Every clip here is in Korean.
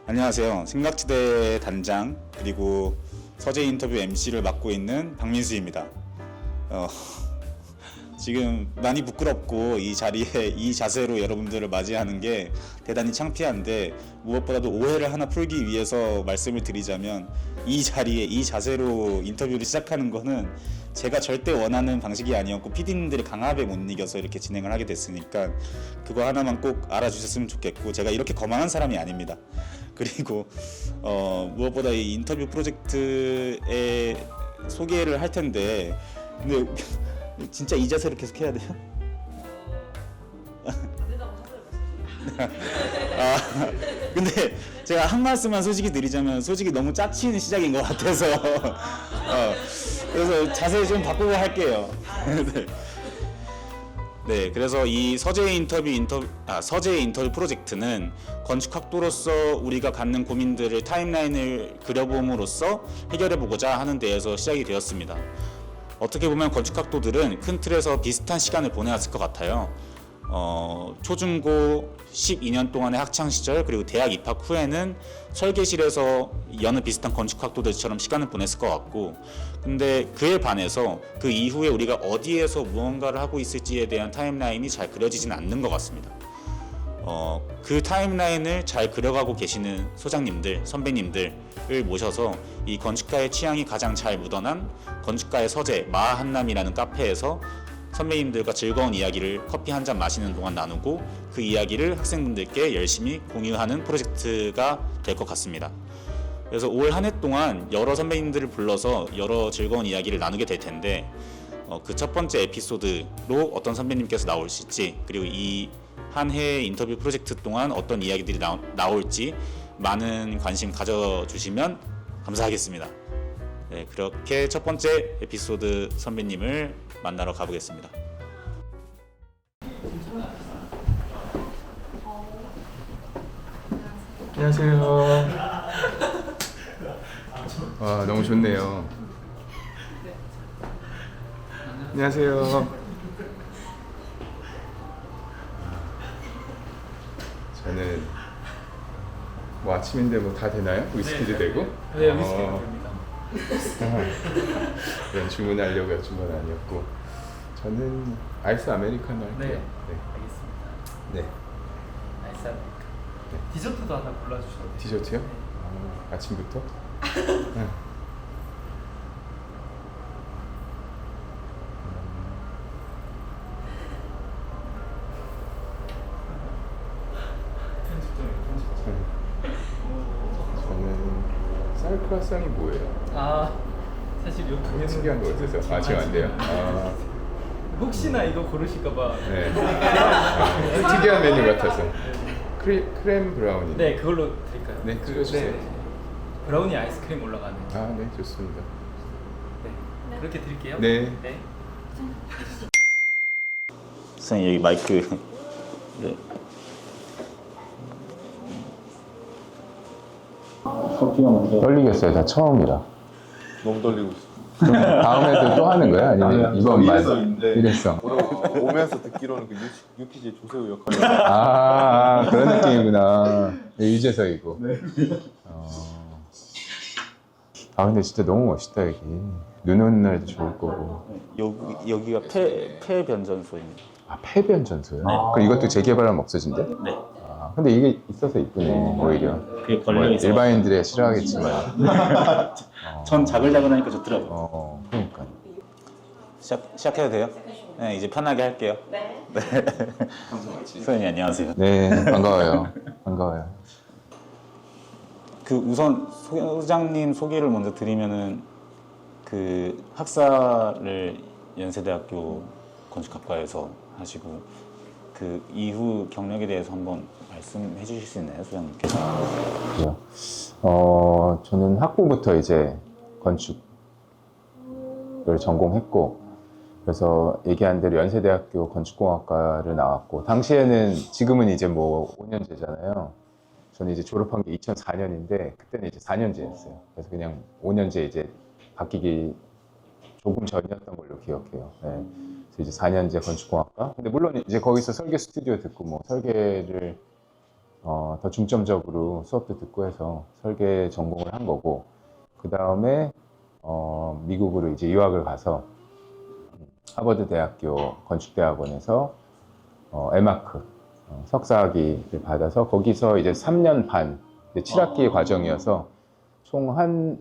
안녕하세요. 생각지대 단장 그리고 서재 인터뷰 MC를 맡고 있는 박민수입니다. 지금 많이 부끄럽고 이 자리에 이 자세로 여러분들을 맞이하는 게 대단히 창피한데, 무엇보다도 오해를 하나 풀기 위해서 말씀을 드리자면, 이 자리에 이 자세로 인터뷰를 시작하는 거는 제가 절대 원하는 방식이 아니었고 PD님들의 강압에 못 이겨서 이렇게 진행을 하게 됐으니까 그거 하나만 꼭 알아주셨으면 좋겠고, 제가 이렇게 거만한 사람이 아닙니다. 그리고 무엇보다 이 인터뷰 프로젝트의 소개를 할 텐데, 근데 진짜 이 자세로 계속 해야 돼요? 근데 제가 한 말씀만 솔직히 드리자면, 솔직히 너무 짜치는 시작인 것 같아서 그래서 자세히 좀 바꾸고 할게요. 네, 그래서 이 서재 인터뷰 프로젝트는 건축학도로서 우리가 갖는 고민들을 타임라인을 그려봄으로써 해결해보고자 하는 데에서 시작이 되었습니다. 어떻게 보면 건축학도들은 큰 틀에서 비슷한 시간을 보내왔을 것 같아요. 초중고 12년 동안의 학창시절, 그리고 대학 입학 후에는 설계실에서 여느 비슷한 건축학도들처럼 시간을 보냈을 것 같고, 근데 그에 반해서 그 이후에 우리가 어디에서 무언가를 하고 있을지에 대한 타임라인이 잘 그려지진 않는 것 같습니다. 그 타임라인을 잘 그려가고 계시는 소장님들, 선배님들을 모셔서 이 건축가의 취향이 가장 잘 묻어난 건축가의 서재 마한남이라는 카페에서 선배님들과 즐거운 이야기를 커피 한 잔 마시는 동안 나누고, 그 이야기를 학생분들께 열심히 공유하는 프로젝트가 될 것 같습니다. 그래서 올 한 해 동안 여러 선배님들을 불러서 여러 즐거운 이야기를 나누게 될 텐데, 그 첫 번째 에피소드로 어떤 선배님께서 나오실지, 그리고 이 한 해의 인터뷰 프로젝트 동안 어떤 이야기들이 나올지 많은 관심 가져주시면 감사하겠습니다. 네, 그렇게 첫 번째 에피소드 선배님을 만나러 가보겠습니다. 안녕하세요. 와, 너무 좋네요. 안녕하세요. 저는 뭐 아침인데 뭐 다 되나요? 위스키도 되고? 네, 위스키도 됩니다. 그런 주문하려고 여쭌 건 아니었고, 저는 아이스 아메리카노 할게요. 네, 알겠습니다. 네. 아이스 아메리카노. 디저트도 하나 골라주셔도 돼요. 디저트요? 네. 아침부터? 네. 저는 쌀 크라상이 뭐예요? 아, 사실 요 두 개는 특이한 거 같아서 지금 안 돼요. 혹시나 이거 고르실까봐. 네. 특이한 메뉴 같아서. 크렘 브라우니. 네, 그걸로 드릴까요? 네, 그거 주세요. 네. 브라우니 아이스크림 올라가는. 아, 네, 좋습니다. 네, 그렇게 드릴게요. 네. 네. 선생님, 여기 마이크. 네. 커피가 먼저. 떨리겠어요. 다 처음이라. 너무 떨리고 있어. 다음에도 또 하는 거야? 아니면 이번만? 일회성인데. 일회성. 오면서 듣기로는 그 유키즈 조세호 역할을. 그런 느낌이구나. 유재석이고. 네. 근데 진짜 너무 멋있다, 여기. 눈 오는 날도 좋을 거고. 여기가 폐변전소입니다. 폐변전소요? 그럼 이것도 재개발하면 없어진대? 네. 근데 이게 있어서 이쁘네, 오히려. 그게 걸려 있어. 일반인들이 싫어하겠지만. 전 자글자글하니까 좋더라고요. 그러니까. 시작해도 돼요? 네, 이제 편하게 할게요. 네. 선생님, 안녕하세요. 네, 반가워요. 반가워요. 그 우선 소장님 소개를 먼저 드리면은, 그 학사를 연세대학교 건축학과에서 하시고, 그 이후 경력에 대해서 한번 말씀해 주실 수 있나요, 소장님께서? 그래요. 저는 학부부터 이제 건축을 전공했고, 그래서 얘기한 대로 연세대학교 건축공학과를 나왔고, 당시에는, 지금은 이제 뭐 5년제잖아요. 저는 이제 졸업한 게 2004년인데, 그때는 이제 4년제였어요. 그래서 그냥 5년제 이제 바뀌기 조금 전이었던 걸로 기억해요. 네. 그래서 이제 4년제 건축공학과. 근데 물론 이제 거기서 설계 스튜디오 듣고 뭐 설계를 더 중점적으로 수업도 듣고 해서 설계 전공을 한 거고, 그 다음에 미국으로 이제 유학을 가서 하버드 대학교 건축대학원에서 에마크 석사학위를 받아서 거기서 이제 3년 반, 7학기 과정이어서 총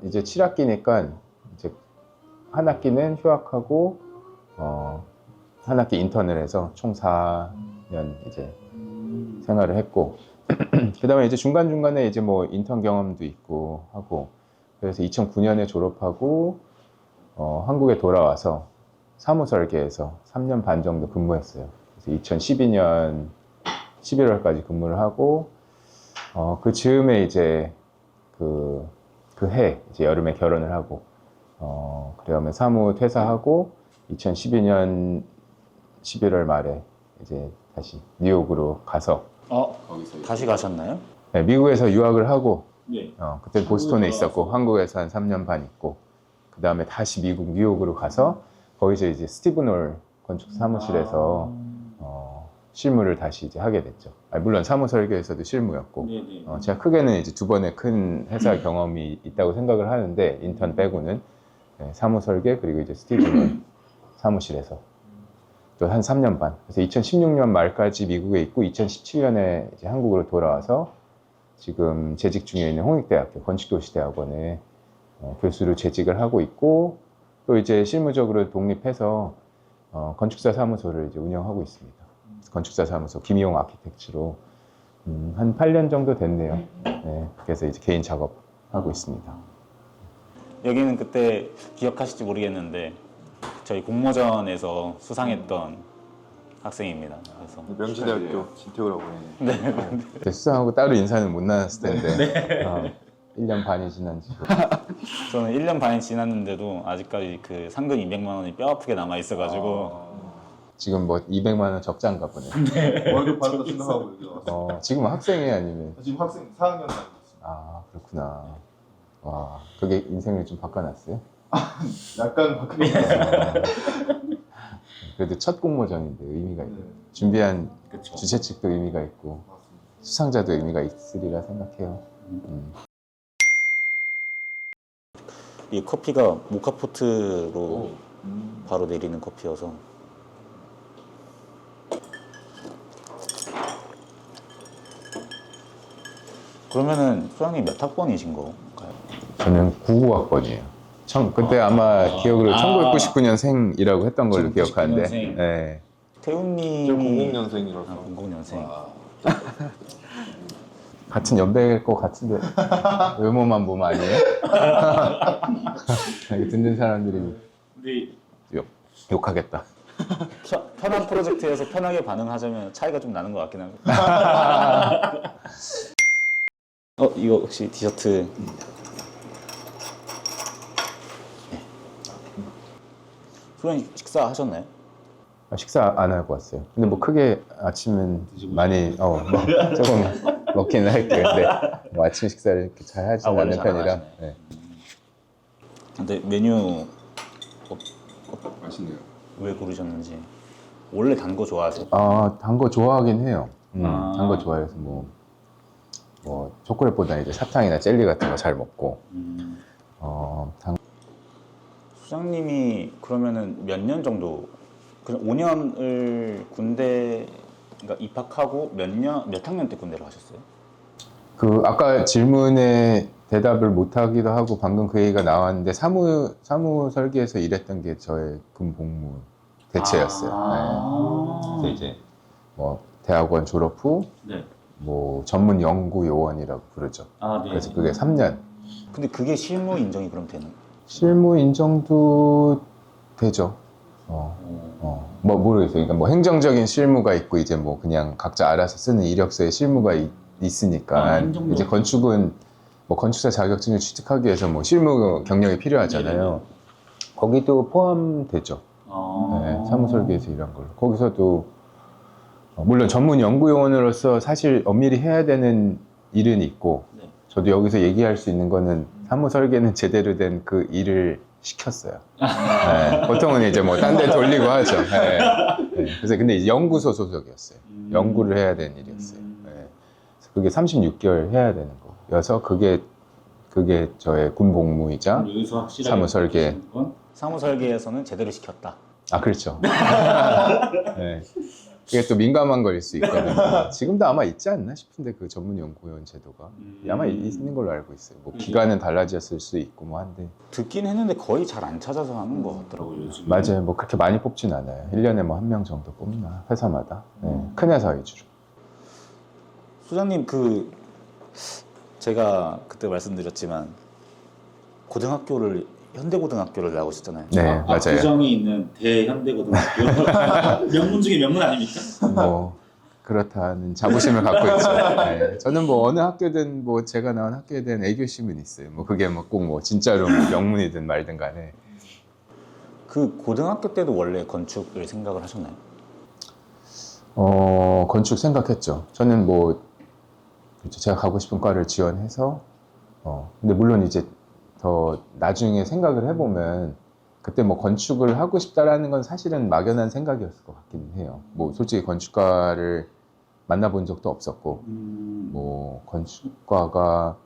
이제 7학기니까 이제 한 학기는 휴학하고 한 학기 인턴을 해서 총 4년 이제 생활을 했고, 그 다음에 이제 중간중간에 이제 뭐 인턴 경험도 있고 하고, 그래서 2009년에 졸업하고 한국에 돌아와서 사무설계에서 3년 반 정도 근무했어요. 그래서 2012년 11월까지 근무를 하고, 그 즈음에 이제 그 해 이제 여름에 결혼을 하고, 그다음에 사무 퇴사하고 2012년 11월 말에 이제 다시 뉴욕으로 가서 거기서 다시 가셨나요? 네, 미국에서 유학을 하고, 네. 그때 보스턴에 있었고 한국에서 한 3년 반 있고, 그 다음에 다시 미국 뉴욕으로 가서 거기서 이제 스티븐 홀 건축 사무실에서 실무를 다시 이제 하게 됐죠. 물론 사무 설계에서도 실무였고, 제가 크게는 이제 두 번의 큰 회사 경험이 있다고 생각을 하는데, 인턴 빼고는 사무 설계 그리고 이제 스티븐 홀 사무실에서 또 한 3년 반. 그래서 2016년 말까지 미국에 있고 2017년에 이제 한국으로 돌아와서 지금 재직 중에 있는 홍익대학교 건축도시대학원에 교수로 재직을 하고 있고, 또 이제 실무적으로 독립해서 건축사 사무소를 이제 운영하고 있습니다. 건축사 사무소 김이용 아키텍처로 한 8년 정도 됐네요. 네, 그래서 이제 개인 작업하고 있습니다. 여기는 그때 기억하실지 모르겠는데 저희 공모전에서 수상했던 학생입니다. 그래서 명지대학교 진태우라고 해. 그때 수상하고 따로 인사는 못 나눴을 텐데 1년 반이 지난 지금. 저는 1년 반이 지났는데도 아직까지 그 상금 200만 원이 뼈 아프게 남아 있어가지고 지금 뭐 200만 원 적자인가 보네. 월급 받았다 생각하고 여기 왔어. 지금 학생이 아니면? 지금 학생 4학년 다니고 있어. 아, 그렇구나. 와, 그게 인생을 좀 바꿔놨어요? 약간 바뀌었어. 그래도 첫 공모전인데 의미가 있네. 네. 준비한 그쵸. 주최 측도 의미가 있고 수상자도 의미가 있으리라 생각해요. 이 커피가 모카포트로 바로 내리는 커피여서 그러면은 소장님 몇 학번이신 건가요? 저는 99학번이에요. 그때 아마 기억으로 1999년생이라고 했던 걸로 1999 기억하는데. 년생. 네. 태훈님이 00년생이라서. 00년생. 같은 연배일 것 같은데 외모만 보면 아니에요? 이거 듣는 사람들이 욕하겠다. 편한 프로젝트에서 편하게 반응하자면 차이가 좀 나는 것 같긴 합니다. 이거 혹시 디저트? 네. 소장님 식사 하셨나요? 식사 안 하고 왔어요. 근데 뭐 크게 아침은 많이 조금 먹기는 할게요. 근데 뭐 아침 식사를 이렇게 잘 하지 원래 않는 잘 안 편이라. 하시네. 네. 근데 메뉴 맛있네요. 왜 고르셨는지. 원래 단 거 좋아하세요? 단 거 좋아하긴 해요. 아. 단 거 좋아해서 뭐 초콜릿보다 이제 사탕이나 젤리 같은 거 잘 먹고. 수장님이 그러면은 몇 년 정도, 그냥 5년을 군대 그러니까 입학하고 몇 학년 때 군대를 가셨어요? 아까 질문에 대답을 못 하기도 하고 방금 그 얘기가 나왔는데 사무 설계에서 일했던 게 저의 군복무 대체였어요. 네. 그래서 이제 뭐 대학원 졸업 후 네. 뭐 전문 연구 요원이라고 부르죠. 네. 그래서 그게 3년. 근데 그게 실무 인정이 그럼 되는? 실무 인정도 되죠. 뭐 모르겠어요. 그러니까 뭐 행정적인 실무가 있고 이제 뭐 그냥 각자 알아서 쓰는 이력서에 실무가 있으니까 행정도. 이제 건축은 뭐 건축사 자격증을 취득하기 위해서 뭐 실무 경력이 필요하잖아요. 네네네. 거기도 포함되죠. 네, 사무설계에서 일한 걸로. 거기서도 물론 전문 연구요원으로서 사실 엄밀히 해야 되는 일은 있고, 네. 저도 여기서 얘기할 수 있는 거는 사무설계는 제대로 된 그 일을 시켰어요. 네, 보통은 이제 뭐 딴 데 돌리고 하죠. 네. 네, 그래서 근데 이제 연구소 소속이었어요. 연구를 해야 되는 일이었어요. 네. 그게 36개월 해야 되는 거여서 그게 저의 군 복무이자 여기서 확실하게 사무 설계. 느끼시는 건 사무 설계에서는 제대로 시켰다. 아, 그렇죠. 네. 그게 또 민감한 거일 수 있거든요. 지금도 아마 있지 않나 싶은데 그 전문 연구원 제도가 아마 있는 걸로 알고 있어요. 뭐 기간은 달라졌을 수 있고 뭐 한데 듣긴 했는데 거의 잘 안 찾아서 하는 것 같더라고요. 요즘. 맞아요. 뭐 그렇게 많이 뽑진 않아요. 1년에 뭐 한 명 정도 뽑나 회사마다. 네. 큰 회사 위주로. 소장님 제가 그때 말씀드렸지만 고등학교를 현대고등학교를 나오셨잖아요. 네, 맞아요. 압구정에 있는 대현대고등학교 명문 중에 명문 아닙니까? 뭐 그렇다는 자부심을 갖고 있죠. 네. 저는 뭐 어느 학교든 뭐 제가 나온 학교에 대한 애교심은 있어요. 뭐 그게 뭐 꼭 뭐 진짜로 뭐 명문이든 말든 간에. 그 고등학교 때도 원래 건축을 생각을 하셨나요? 건축 생각했죠. 저는 뭐 그렇죠. 제가 가고 싶은 과를 지원해서 근데 물론 이제 더 나중에 생각을 해보면 그때 뭐 건축을 하고 싶다라는 건 사실은 막연한 생각이었을 것 같기는 해요. 뭐 솔직히 건축가를 만나본 적도 없었고 뭐 건축가가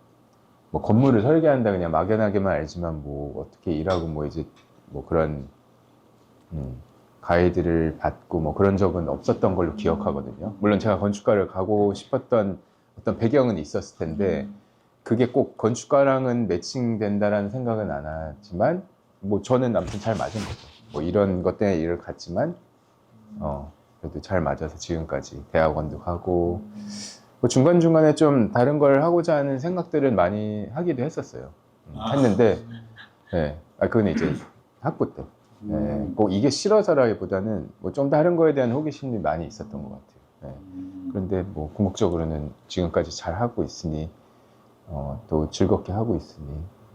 뭐 건물을 설계한다 그냥 막연하게만 알지만 뭐 어떻게 일하고 뭐 이제 뭐 그런 가이드를 받고 뭐 그런 적은 없었던 걸로 기억하거든요. 물론 제가 건축가를 가고 싶었던 어떤 배경은 있었을 텐데 그게 꼭 건축가랑은 매칭된다라는 생각은 안 하지만 뭐 저는 아무튼 잘 맞은 거죠. 뭐 이런 것 때문에 일을 갔지만 그래도 잘 맞아서 지금까지 대학원도 가고 뭐 중간중간에 좀 다른 걸 하고자 하는 생각들은 많이 하기도 했었어요. 했는데 네. 그건 이제 학부 때. 네. 꼭 이게 싫어서라기보다는 뭐 좀 다른 거에 대한 호기심이 많이 있었던 것 같아요. 네. 그런데 뭐 궁극적으로는 지금까지 잘 하고 있으니 또 즐겁게 하고 있으니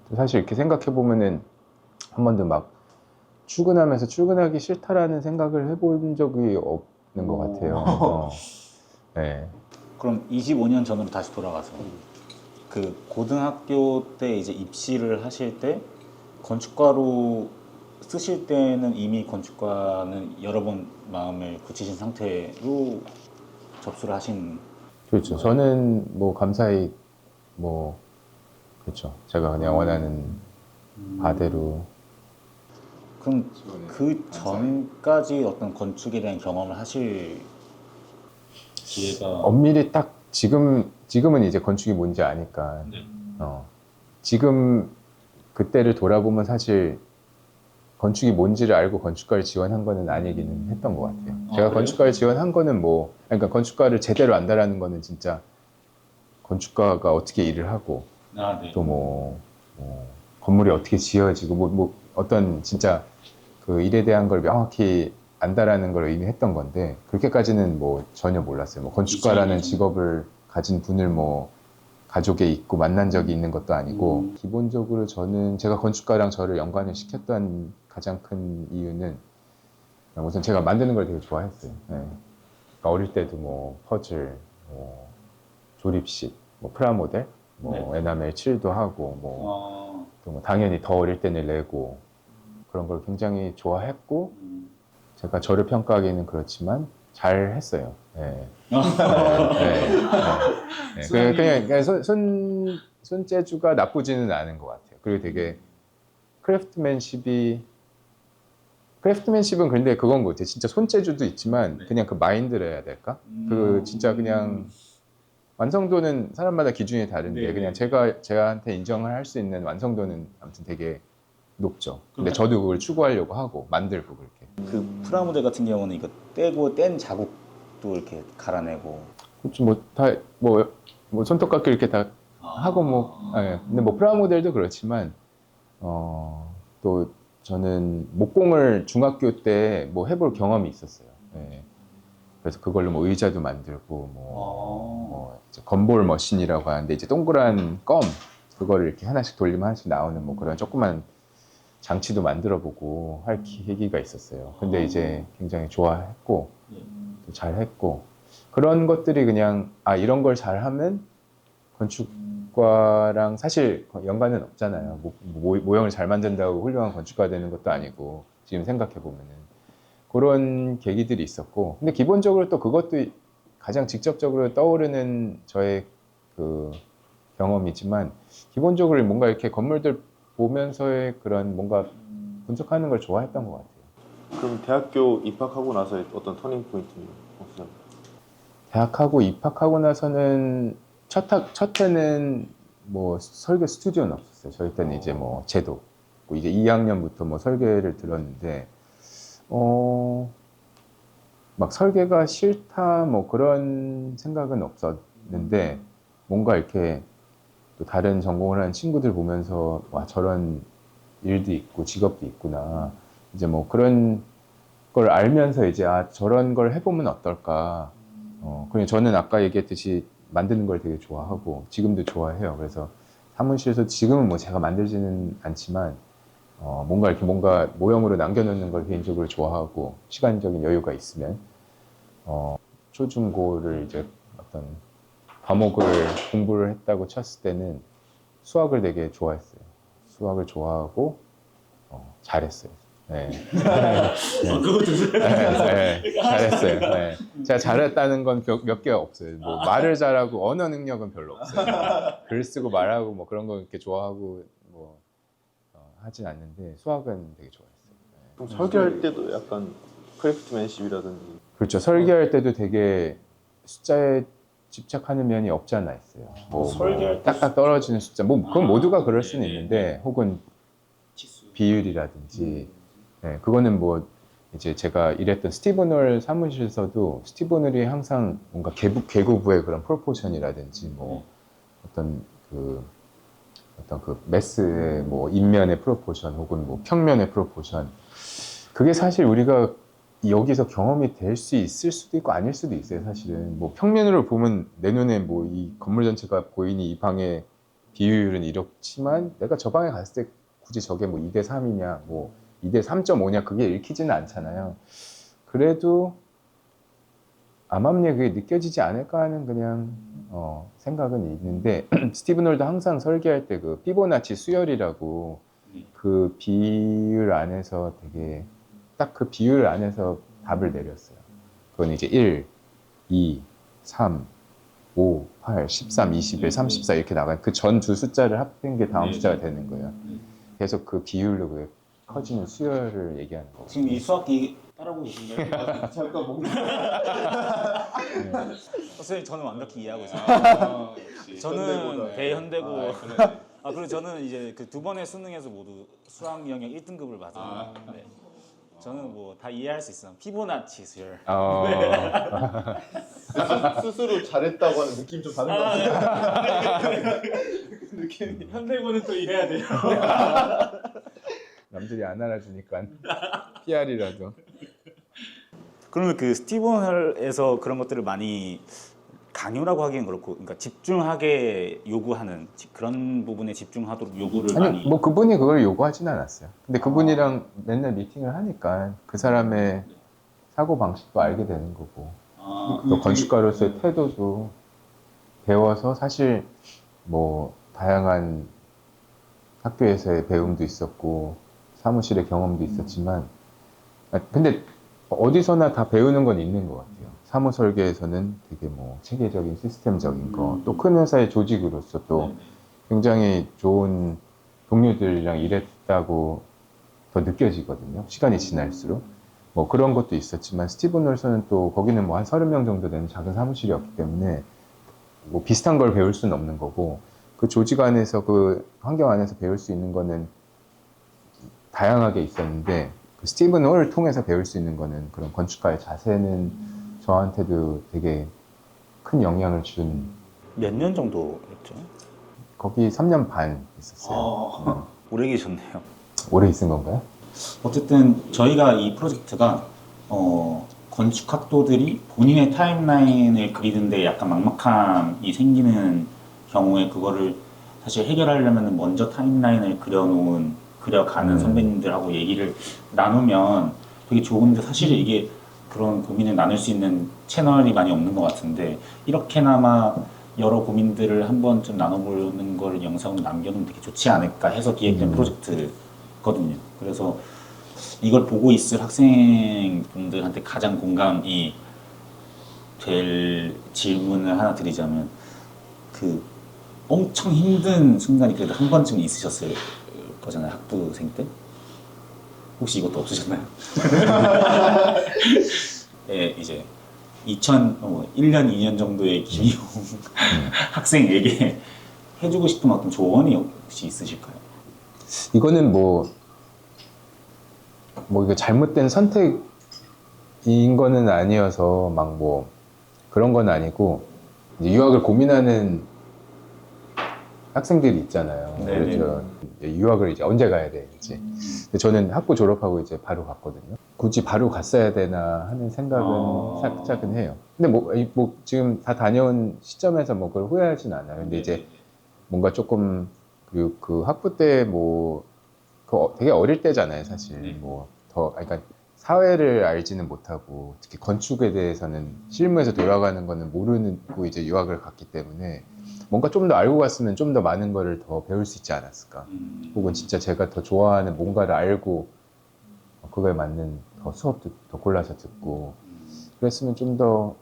또 사실 이렇게 생각해 보면은 한 번도 막 출근하면서 출근하기 싫다라는 생각을 해본 적이 없는 것 같아요. 네. 그럼 25년 전으로 다시 돌아가서 그 고등학교 때 이제 입시를 하실 때 건축가로 쓰실 때는 이미 건축가는 여러 번 마음을 굳히신 상태로 접수를 하신. 그렇죠. 저는 뭐 감사히 뭐 그렇죠. 제가 그냥 원하는 바대로. 그럼 그 전까지 어떤 건축에 대한 경험을 하실 기회가 엄밀히 딱 지금은 이제 건축이 뭔지 아니까 지금 그때를 돌아보면 사실 건축이 뭔지를 알고 건축가를 지원한 거는 아니기는 했던 것 같아요. 제가 그래요? 건축가를 지원한 거는 뭐 그러니까 건축가를 제대로 안다라는 거는 진짜 건축가가 어떻게 일을 하고 네. 또 뭐 건물이 어떻게 지어지고 뭐 어떤 진짜 그 일에 대한 걸 명확히 안다라는 걸 의미했던 건데 그렇게까지는 뭐 전혀 몰랐어요. 뭐 건축가라는 직업을 가진 분을 뭐 가족에 있고 만난 적이 있는 것도 아니고 기본적으로 저는 제가 건축가랑 저를 연관을 시켰던 가장 큰 이유는 우선 제가 만드는 걸 되게 좋아했어요. 네. 그러니까 어릴 때도 뭐 퍼즐, 뭐 조립식, 뭐 프라모델, 뭐 에나멜 칠도 하고 뭐 또 뭐 당연히 더 어릴 때는 레고 그런 걸 굉장히 좋아했고 제가 저를 평가하기는 그렇지만 잘 했어요. 네. 그냥 손재주가 나쁘지는 않은 것 같아요. 그리고 되게 크래프트맨십은 근데 그건 것 같아요. 진짜 손재주도 있지만 그냥 그 마인드를 해야 될까? 그 진짜 그냥 완성도는 사람마다 기준이 다른데 그냥 제가한테 인정을 할 수 있는 완성도는 아무튼 되게 높죠. 근데 저도 그걸 추구하려고 하고 만들고 그렇게. 그 프라모델 같은 경우는 이거 떼고 뗀 자국도 이렇게 갈아내고 뭐 다 뭐 손톱깎이 이렇게 다 하고 뭐 근데 뭐 프라모델도 그렇지만 또 저는 목공을 중학교 때 뭐 해볼 경험이 있었어요. 네. 그래서 그걸로 뭐 의자도 만들고 뭐 이제 건볼 머신이라고 하는데 이제 동그란 껌 그거를 이렇게 하나씩 돌리면 하나씩 나오는 뭐 그런 조그만 장치도 만들어 보고 할 계기가 있었어요. 근데 이제 굉장히 좋아했고 또 잘했고 그런 것들이 그냥 이런 걸 잘하면 건축과랑 사실 연관은 없잖아요. 모형을 잘 만든다고 훌륭한 건축가 되는 것도 아니고 지금 생각해 보면은 그런 계기들이 있었고 근데 기본적으로 또 그것도 가장 직접적으로 떠오르는 저의 그 경험이지만 기본적으로 뭔가 이렇게 건물들 보면서의 그런 뭔가 분석하는 걸 좋아했던 것 같아요. 그럼 대학교 입학하고 나서 어떤 터닝 포인트는 없어요? 대학하고 입학하고 나서는 첫 해는 뭐 설계 스튜디오는 없었어요. 저희 때는 이제 뭐 제도 이제 2학년부터 뭐 설계를 들었는데 막 설계가 싫다 뭐 그런 생각은 없었는데 뭔가 이렇게 또 다른 전공을 하는 친구들 보면서 와 저런 일도 있고 직업도 있구나 이제 뭐 그런 걸 알면서 이제 아 저런 걸 해보면 어떨까. 그냥 저는 아까 얘기했듯이 만드는 걸 되게 좋아하고 지금도 좋아해요. 그래서 사무실에서 지금은 뭐 제가 만들지는 않지만 뭔가 이렇게 뭔가 모형으로 남겨놓는 걸 개인적으로 좋아하고 시간적인 여유가 있으면 초중고를 이제 어떤 과목을 공부를 했다고 쳤을 때는 수학을 되게 좋아했어요. 수학을 좋아하고 잘했어요. 네. 잘했어요. 네. 제가 잘했다는 건 몇 개 없어요. 뭐 말을 잘하고 언어 능력은 별로 없어요. 글 쓰고 말하고 뭐 그런 거 이렇게 좋아하고 뭐 하진 않는데 수학은 되게 좋아했어요. 네. 그럼 설계할 때도 약간 크래프트맨십이라든지 그렇죠. 설계할 때도 되게 숫자에 집착하는 면이 없지 않아 있어요. 뭐 설계할 때 딱딱 떨어지는 숫자. 뭐 그건 모두가 그럴 수는 있는데 혹은 비율이라든지 네, 그거는 뭐 이제 제가 일했던 스티븐 홀 사무실에서도 스티븐 홀이 항상 뭔가 계구부의 그런 프로포션이라든지 뭐 어떤 그 매스의 뭐 인면의 프로포션 혹은 뭐 평면의 프로포션 그게 사실 우리가 여기서 경험이 될 수 있을 수도 있고 아닐 수도 있어요. 사실은 뭐 평면으로 보면 내 눈에 뭐 이 건물 전체가 보이니 이 방의 비율은 이렇지만 내가 저 방에 갔을 때 굳이 저게 뭐 2대 3이냐 뭐 2대 3.5냐 그게 읽히지는 않잖아요. 그래도 암암리에 그게 느껴지지 않을까 하는 그냥 생각은 있는데 스티븐 홀도 항상 설계할 때 그 피보나치 수열이라고 그 비율 안에서 되게 딱 그 비율 안에서 답을 내렸어요. 그건 이제 1, 2, 3, 5, 8, 13, 21, 34 이렇게 나가요. 그 전 두 숫자를 합한 게 다음 숫자가 되는 거예요. 계속 그 비율로 그 커지는 수열을 얘기하는 거고. 지금 이 수학기 따라오고 계신가요? 잠깐 먹는 선생님 저는 완벽히 이해하고 있어요. 현대고다. 저는 대현대고. 아, 그래. 그리고 저는 이제 그 두 번의 수능에서 모두 수학 영역 1등급을 받아요. 네. 저는 뭐 다 이해할 수 있어요. 피보나치 수열. 스스로 잘했다고 하는 느낌 좀 받은 것 같아요. 느낌. 현대고는 또 이해해야 돼요. 남들이 안 알아주니까 PR이라도. 그러면 그 스티븐 홀에서 그런 것들을 많이 강요라고 하기엔 그렇고, 그러니까 집중하게 요구하는 그런 부분에 집중하도록 요구를 아니 많이. 뭐 그분이 그걸 요구하진 않았어요. 근데 그분이랑 맨날 미팅을 하니까 그 사람의 사고 방식도 알게 되는 거고 또 건축가로서의 태도도 배워서 사실 뭐 다양한 학교에서의 배움도 있었고 사무실의 경험도 있었지만 근데 어디서나 다 배우는 건 있는 것 같아요. 사무 설계에서는 되게 뭐 체계적인 시스템적인 거, 또 큰 회사의 조직으로서 또 굉장히 좋은 동료들이랑 일했다고 더 느껴지거든요. 시간이 지날수록. 뭐 그런 것도 있었지만 스티븐 홀서는 또 거기는 뭐 한 30명 정도 되는 작은 사무실이었기 때문에 뭐 비슷한 걸 배울 수는 없는 거고 그 조직 안에서 그 환경 안에서 배울 수 있는 거는 다양하게 있었는데 그 스티븐 홀을 통해서 배울 수 있는 거는 그런 건축가의 자세는 저한테도 되게 큰 영향을 준. 몇 년 정도였죠? 거기 3년 반 있었어요. 오래 계셨네요. 오래 있은 건가요? 어쨌든 저희가 이 프로젝트가 건축학도들이 본인의 타임라인을 그리는데 약간 막막함이 생기는 경우에 그거를 사실 해결하려면 먼저 타임라인을 그려가는 선배님들하고 얘기를 나누면 되게 좋은데 사실 이게 그런 고민을 나눌 수 있는 채널이 많이 없는 것 같은데 이렇게나마 여러 고민들을 한 번쯤 나눠보는 걸 영상으로 남겨놓으면 되게 좋지 않을까 해서 기획된 프로젝트거든요. 그래서 이걸 보고 있을 학생분들한테 가장 공감이 될 질문을 하나 드리자면 그 엄청 힘든 순간이 그래도 한 번쯤 있으셨을 거잖아요, 학부생 때. 혹시 이것도 없으셨나요? 예, 이제 1년, 2년 정도의 김희용 학생에게 해주고 싶은 어떤 조언이 혹시 있으실까요? 이거는 뭐 이게 잘못된 선택인 거는 아니어서 막 뭐 그런 건 아니고 이제 유학을 고민하는 학생들이 있잖아요. 네네. 그래서 유학을 이제 언제 가야 되는지. 근데 저는 학부 졸업하고 이제 바로 갔거든요. 굳이 바로 갔어야 되나 하는 생각은 살짝은 해요. 근데 뭐 지금 다 다녀온 시점에서 뭐 그걸 후회하진 않아요. 근데 이제 뭔가 조금 그 학부 때 뭐 되게 어릴 때잖아요, 사실. 뭐 더 그러니까 사회를 알지는 못하고 특히 건축에 대해서는 실무에서 돌아가는 거는 모르고 이제 유학을 갔기 때문에 뭔가 좀 더 알고 갔으면 좀 더 많은 거를 더 배울 수 있지 않았을까. 혹은 진짜 제가 더 좋아하는 뭔가를 알고 그거에 맞는 더 수업도 더 골라서 듣고 그랬으면 좀 더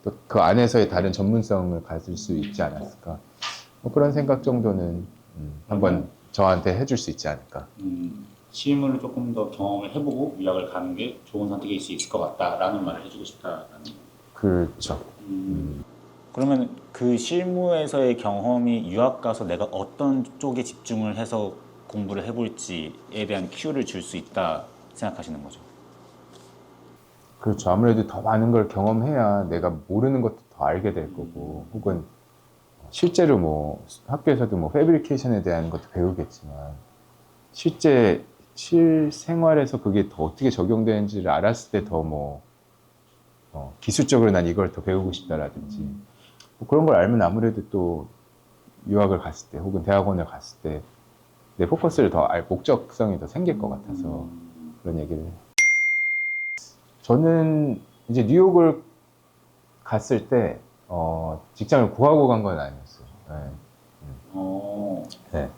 또 그 안에서의 다른 전문성을 가질 수 있지 않았을까. 뭐 그런 생각 정도는 한번 저한테 해줄 수 있지 않을까. 실무를 조금 더 경험을 해보고 유학을 가는 게 좋은 선택일 수 있을 것 같다라는 말을 해주고 싶다라는. 그렇죠. 그러면 그 실무에서의 경험이 유학 가서 내가 어떤 쪽에 집중을 해서 공부를 해볼지에 대한 큐를 줄 수 있다 생각하시는 거죠? 그렇죠. 아무래도 더 많은 걸 경험해야 내가 모르는 것도 더 알게 될 거고, 혹은 실제로 뭐 학교에서도 뭐 패브리케이션에 대한 것도 배우겠지만, 실제 실생활에서 그게 더 어떻게 적용되는지를 알았을 때 더 뭐 기술적으로 난 이걸 더 배우고 싶다라든지 뭐 그런 걸 알면 아무래도 또 유학을 갔을 때 혹은 대학원을 갔을 때 내 포커스를 더 알 목적성이 더 생길 것 같아서 그런 얘기를 해요. 저는 이제 뉴욕을 갔을 때 직장을 구하고 간 건 아니었어요. 네. 네.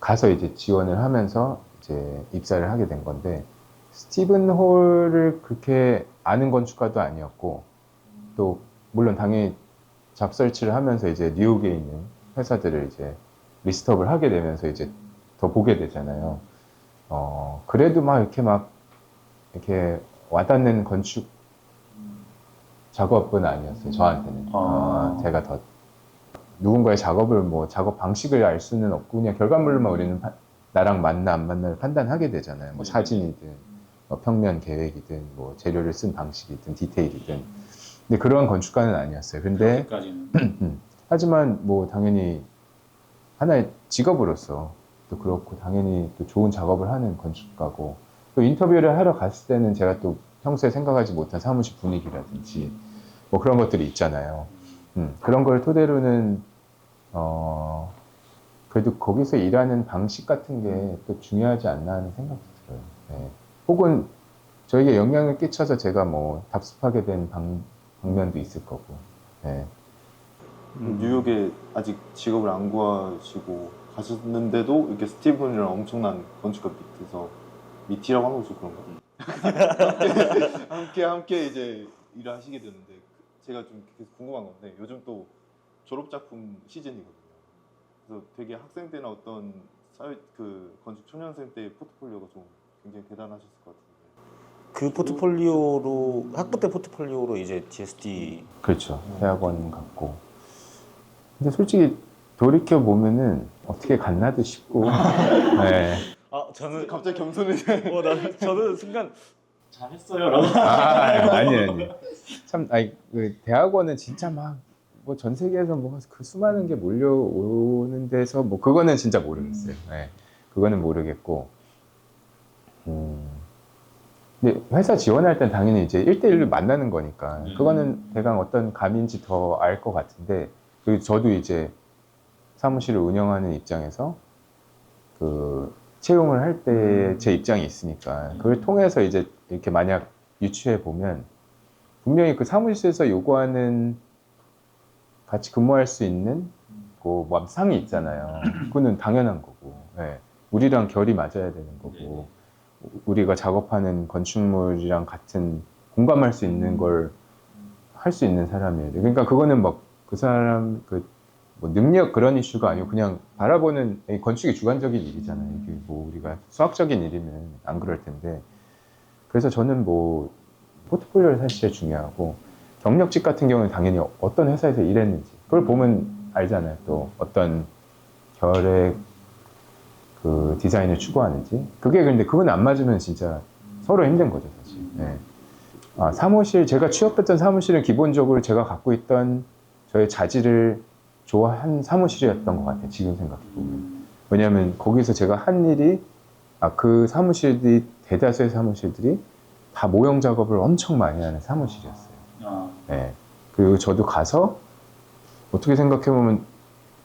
가서 이제 지원을 하면서 이제 입사를 하게 된 건데 스티븐 홀을 그렇게 아는 건축가도 아니었고 또 물론 당연히 잡설치를 하면서 이제 뉴욕에 있는 회사들을 이제 리스트업을 하게 되면서 이제 더 보게 되잖아요. 그래도 막 이렇게 와닿는 건축 작업은 아니었어요. 저한테는. 제가 더 누군가의 작업을 뭐 작업 방식을 알 수는 없고 그냥 결과물로만 우리는 나랑 맞나 안 맞나를 판단하게 되잖아요. 뭐 사진이든 뭐 평면 계획이든 뭐 재료를 쓴 방식이든 디테일이든. 근데 그런 건축가는 아니었어요. 근데 하지만 뭐 당연히 하나의 직업으로서 또 그렇고 당연히 또 좋은 작업을 하는 건축가고 또 인터뷰를 하러 갔을 때는 제가 또 평소에 생각하지 못한 사무실 분위기라든지 뭐 그런 것들이 있잖아요. 그런 걸 토대로는 그래도 거기서 일하는 방식 같은 게 또 중요하지 않나 하는 생각도 들어요. 네. 혹은 저에게 영향을 끼쳐서 제가 뭐 답습하게 된 방면도 있을 거고. 네. 뉴욕에 아직 직업을 안 구하시고 가셨는데도 이렇게 스티븐이랑 엄청난 건축가 밑이라고 하는 거죠, 그런가? 함께 이제 일을 하시게 되는데 제가 좀 계속 궁금한 건데 요즘 또 졸업 작품 시즌이거든요. 그래서 되게 학생 때나 어떤 건축 초년생 때 포트폴리오가 좀 굉장히 대단하셨을 것 같은데. 그 포트폴리오로 학부 때 포트폴리오로 이제 GSD 그렇죠. 대학원 갔고. 근데 솔직히 돌이켜 보면은 어떻게 갔나도 싶고. 네. 저는 갑자기 겸손해. 저는 순간 잘했어요라고. 아니. 참, 그 대학원은 진짜 막, 뭐 전 세계에서 뭐 그 수많은 게 몰려오는 데서 뭐 그거는 진짜 모르겠어요. 네. 그거는 모르겠고. 근데 회사 지원할 땐 당연히 이제 1대1로 만나는 거니까. 그거는 대강 어떤 감인지 더 알 것 같은데, 그리고 저도 이제 사무실을 운영하는 입장에서 그 채용을 할 때 제 입장이 있으니까 그걸 통해서 이제 이렇게 만약 유추해 보면 분명히 그 사무실에서 요구하는 같이 근무할 수 있는 뭐 상이 있잖아요. 그거는 당연한 거고, 네. 우리랑 결이 맞아야 되는 거고, 우리가 작업하는 건축물이랑 같은 공감할 수 있는 걸 할 수 있는 사람이에요. 그러니까 그거는 막 그 사람 그 뭐 능력 그런 이슈가 아니고 그냥 바라보는 이 건축이 주관적인 일이잖아요. 이게 뭐 우리가 수학적인 일이면 안 그럴 텐데 그래서 저는 뭐 포트폴리오를 사실 제일 중요하고 경력직 같은 경우는 당연히 어떤 회사에서 일했는지 그걸 보면 알잖아요. 또 어떤 결의 그 디자인을 추구하는지 그게 근데 그건 안 맞으면 진짜 서로 힘든 거죠 사실. 네. 아, 사무실 제가 취업했던 사무실은 기본적으로 제가 갖고 있던 저의 자질을 좋아한 사무실이었던 것 같아요. 지금 생각해 보면. 왜냐하면 거기서 제가 한 일이 그 사무실이 대다수의 사무실들이 다 모형 작업을 엄청 많이 하는 사무실이었어요. 네. 그리고 저도 가서 어떻게 생각해 보면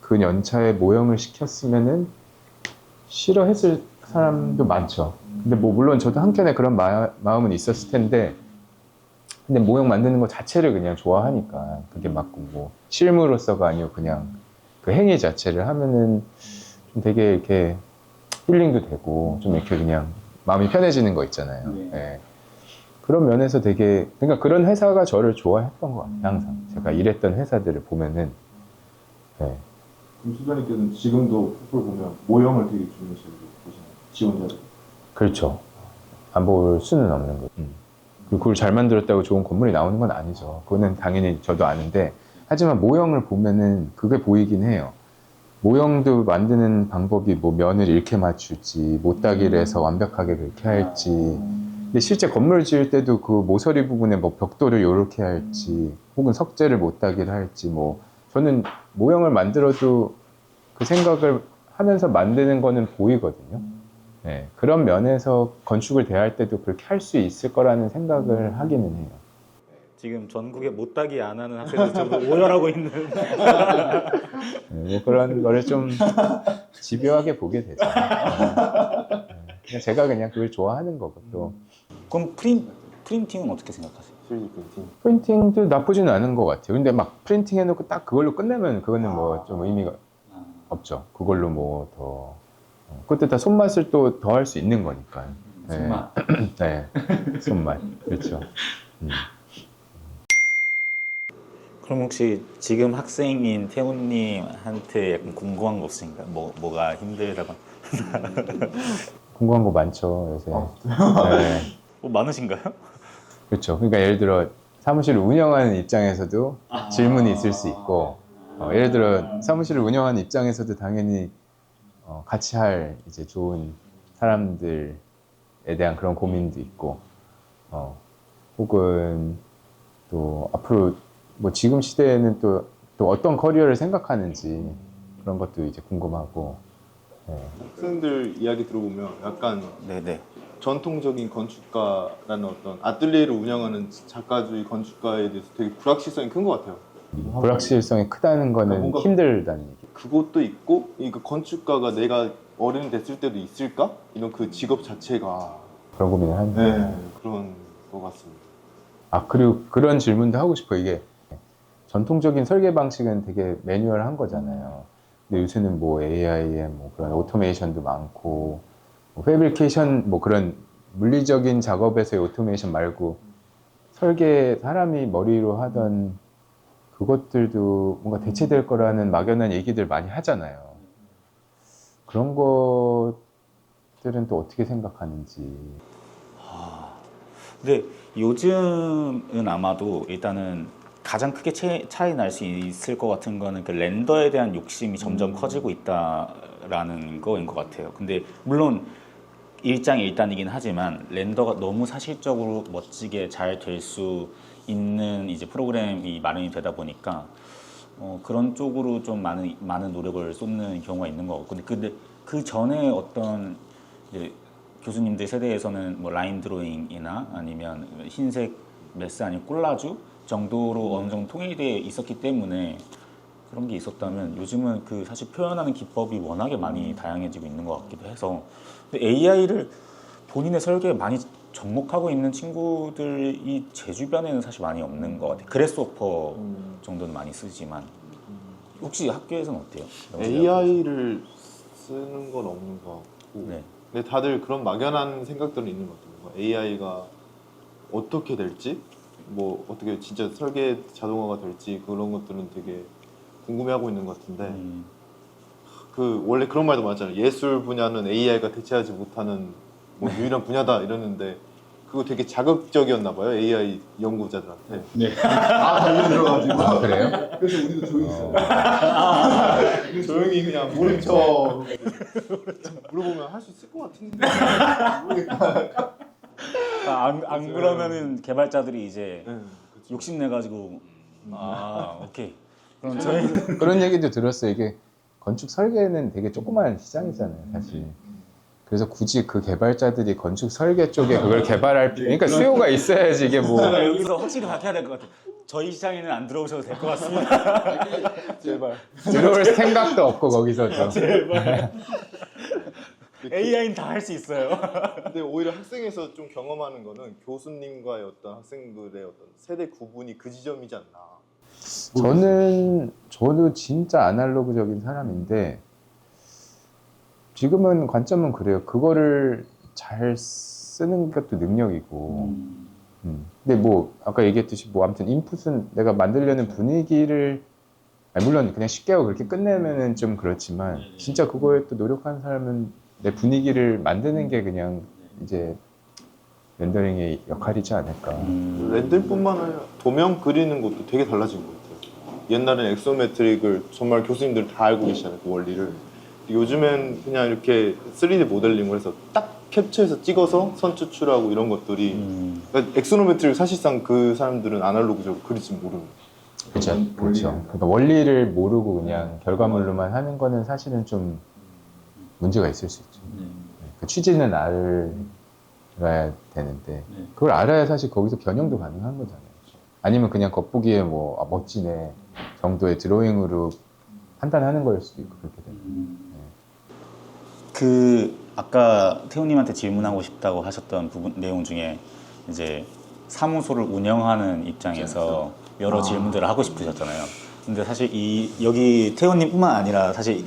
그 연차에 모형을 시켰으면은 싫어했을 사람도 많죠. 근데 뭐 물론 저도 한켠에 그런 마음은 있었을 텐데 근데 모형 만드는 것 자체를 그냥 좋아하니까 그게 막 뭐 실무로서가 아니고 그냥 그 행위 자체를 하면은 좀 되게 이렇게 힐링도 되고 좀 이렇게 그냥 마음이 편해지는 거 있잖아요. 예. 그런 면에서 되게 그러니까 그런 회사가 저를 좋아했던 것 같아요. 항상 제가 일했던 회사들을 보면은 예. 그럼 소장님께서는 지금도 포토를 보면 모형을 되게 중요시하고 보시나요? 지원자들. 그렇죠. 안 볼 수는 없는 거죠. 그리고 그걸 잘 만들었다고 좋은 건물이 나오는 건 아니죠. 그거는 당연히 저도 아는데 하지만 모형을 보면은 그게 보이긴 해요. 모형도 만드는 방법이 뭐 면을 이렇게 맞출지 못따기를 해서 완벽하게 그렇게 할지 근데 실제 건물 지을 때도 그 모서리 부분에 뭐 벽돌을 이렇게 할지 혹은 석재를 못따기를 할지 뭐 저는 모형을 만들어도 그 생각을 하면서 만드는 거는 보이거든요. 네, 그런 면에서 건축을 대할 때도 그렇게 할 수 있을 거라는 생각을 하기는 해요. 지금 전국에 못다기 안 하는 학생들 전부 오열하고 있는. 네, 뭐 그런 거를 좀 집요하게 보게 되죠. 그냥 제가 그냥 그걸 좋아하는 거고 또 그럼 프린팅은 어떻게 생각하세요? 3D 프린팅. 프린팅도 나쁘지는 않은 것 같아요. 근데 막 프린팅 해놓고 딱 그걸로 끝내면 그거는 뭐 좀 의미가 없죠. 그걸로 뭐 더 그것도 다 손맛을 또 더 할 수 있는 거니까. 네. 손맛. 네, 손맛. 그렇죠. 그럼 혹시 지금 학생인 태훈님한테 약간 궁금한 거 없으신가요? 뭐가 힘들다거나. 궁금한 거 많죠, 요새. 네. 뭐 많으신가요? 그렇죠. 그러니까 예를 들어 사무실을 운영하는 입장에서도 질문이 있을 수 있고, 예를 들어 사무실을 운영하는 입장에서도 당연히 같이 할 이제 좋은 사람들에 대한 그런 고민도 있고, 혹은 또 앞으로 뭐 지금 시대에는 또 어떤 커리어를 생각하는지 그런 것도 이제 궁금하고, 네. 학생들 이야기 들어보면 약간 네네. 전통적인 건축가라는 어떤 아틀리에를 운영하는 작가주의 건축가에 대해서 되게 불확실성이 큰 것 같아요. 불확실성이 크다는 거는 뭔가 힘들다는 얘기. 그것도 있고 이거 건축가가 내가 어른이 됐을 때도 있을까? 이런 그 직업 자체가 그런 고민을 하는데. 네, 그런 것 같습니다. 그리고 그런 질문도 하고 싶어. 이게 전통적인 설계 방식은 되게 매뉴얼한 거잖아요. 근데 요새는 뭐 AI에 뭐 그런 오토메이션도 많고, 뭐 패브리케이션 뭐 그런 물리적인 작업에서의 오토메이션 말고 설계 사람이 머리로 하던 그것들도 뭔가 대체될 거라는 막연한 얘기들 많이 하잖아요. 그런 것들은 또 어떻게 생각하는지. 근데 요즘은 아마도 일단은 가장 크게 차이 날 수 있을 것 같은 거는 그 렌더에 대한 욕심이 점점 커지고 있다라는 거인 것 같아요. 근데 물론 일장일단이긴 하지만 렌더가 너무 사실적으로 멋지게 잘 될 수 있는 이제 프로그램이 마련이 되다 보니까 그런 쪽으로 좀 많은 노력을 쏟는 경우가 있는 것 같고 근데 그 전에 어떤 이제 교수님들 세대에서는 뭐 라인 드로잉이나 아니면 흰색 메스 아니면 콜라주 정도로 어느 정도 통일되어 있었기 때문에 그런 게 있었다면 요즘은 그 사실 표현하는 기법이 워낙에 많이 다양해지고 있는 것 같기도 해서 근데 AI를 본인의 설계에 많이 접목하고 있는 친구들이 제 주변에는 사실 많이 없는 것 같아요. 그래스오퍼 정도는 많이 쓰지만 혹시 학교에서는 어때요? AI를 쓰는 건 없는 것 같고 네. 근데 다들 그런 막연한 생각들은 있는 것 같아요. AI가 어떻게 될지 뭐 어떻게 진짜 설계 자동화가 될지 그런 것들은 되게 궁금해하고 있는 것 같은데 그 원래 그런 말도 많잖아요. 예술 분야는 AI가 대체하지 못하는 뭐 유일한 분야다 이러는데 그거 되게 자극적이었나 봐요. AI 연구자들한테. 다 달려 들어가지고. 아, 그래요? 그래서 우리도 조용히 있어요. 조용히 그냥 모른 척 물어보면 할 수 있을 것 같은데. 안 그러면은 개발자들이 이제 네, 욕심내 가지고 오케이. 그럼 저희 그런 얘기도 들었어요. 이게 건축 설계는 되게 조그마한 시장이잖아요, 사실. 그래서 굳이 그 개발자들이 건축 설계 쪽에 그걸 개발할 그러니까 수요가 있어야지 이게 뭐 제가 여기서 확실히 밝혀야 될 것 같아요. 저희 시장에는 안 들어오셔도 될 것 같습니다. 제발. 들어올 생각도 없고 거기서도. AI는 다 할 수 있어요. 근데 오히려 학생에서 좀 경험하는 거는 교수님과의 어떤 학생들의 어떤 세대 구분이 그 지점이지 않나. 저도 진짜 아날로그적인 사람인데 지금은 관점은 그래요. 그거를 잘 쓰는 것도 능력이고. 근데 뭐 아까 얘기했듯이 뭐 아무튼 인풋은 내가 만들려는 분위기를 물론 그냥 쉽게 하고 그렇게 끝내면은 좀 그렇지만 진짜 그거에 또 노력하는 사람은 내 분위기를 만드는 게 그냥 이제 렌더링의 역할이지 않을까. 렌들뿐만 아니라 도면 그리는 것도 되게 달라진 것 같아요. 옛날엔 엑소메트릭을 정말 교수님들 다 알고 계시잖아요, 그 원리를. 요즘엔 그냥 이렇게 3D 모델링을 해서 딱 캡처해서 찍어서 선 추출하고 이런 것들이 그러니까 엑소노메트릭 사실상 그 사람들은 아날로그적으로 그릴지 모르는 그렇죠. 그렇죠. 그러니까 원리를 모르고 그냥 결과물로만 하는 거는 사실은 좀 문제가 있을 수 있죠. 그 취지는 알아야 되는데 그걸 알아야 사실 거기서 변형도 가능한 거잖아요. 아니면 그냥 겉보기에 뭐 멋지네 정도의 드로잉으로 판단하는 거일 수도 있고 그렇게 되면. 그 아까 태우님한테 질문하고 싶다고 하셨던 부분 내용 중에 이제 사무소를 운영하는 입장에서 여러 질문들을 하고 싶으셨잖아요. 근데 사실 여기 태우님뿐만 아니라 사실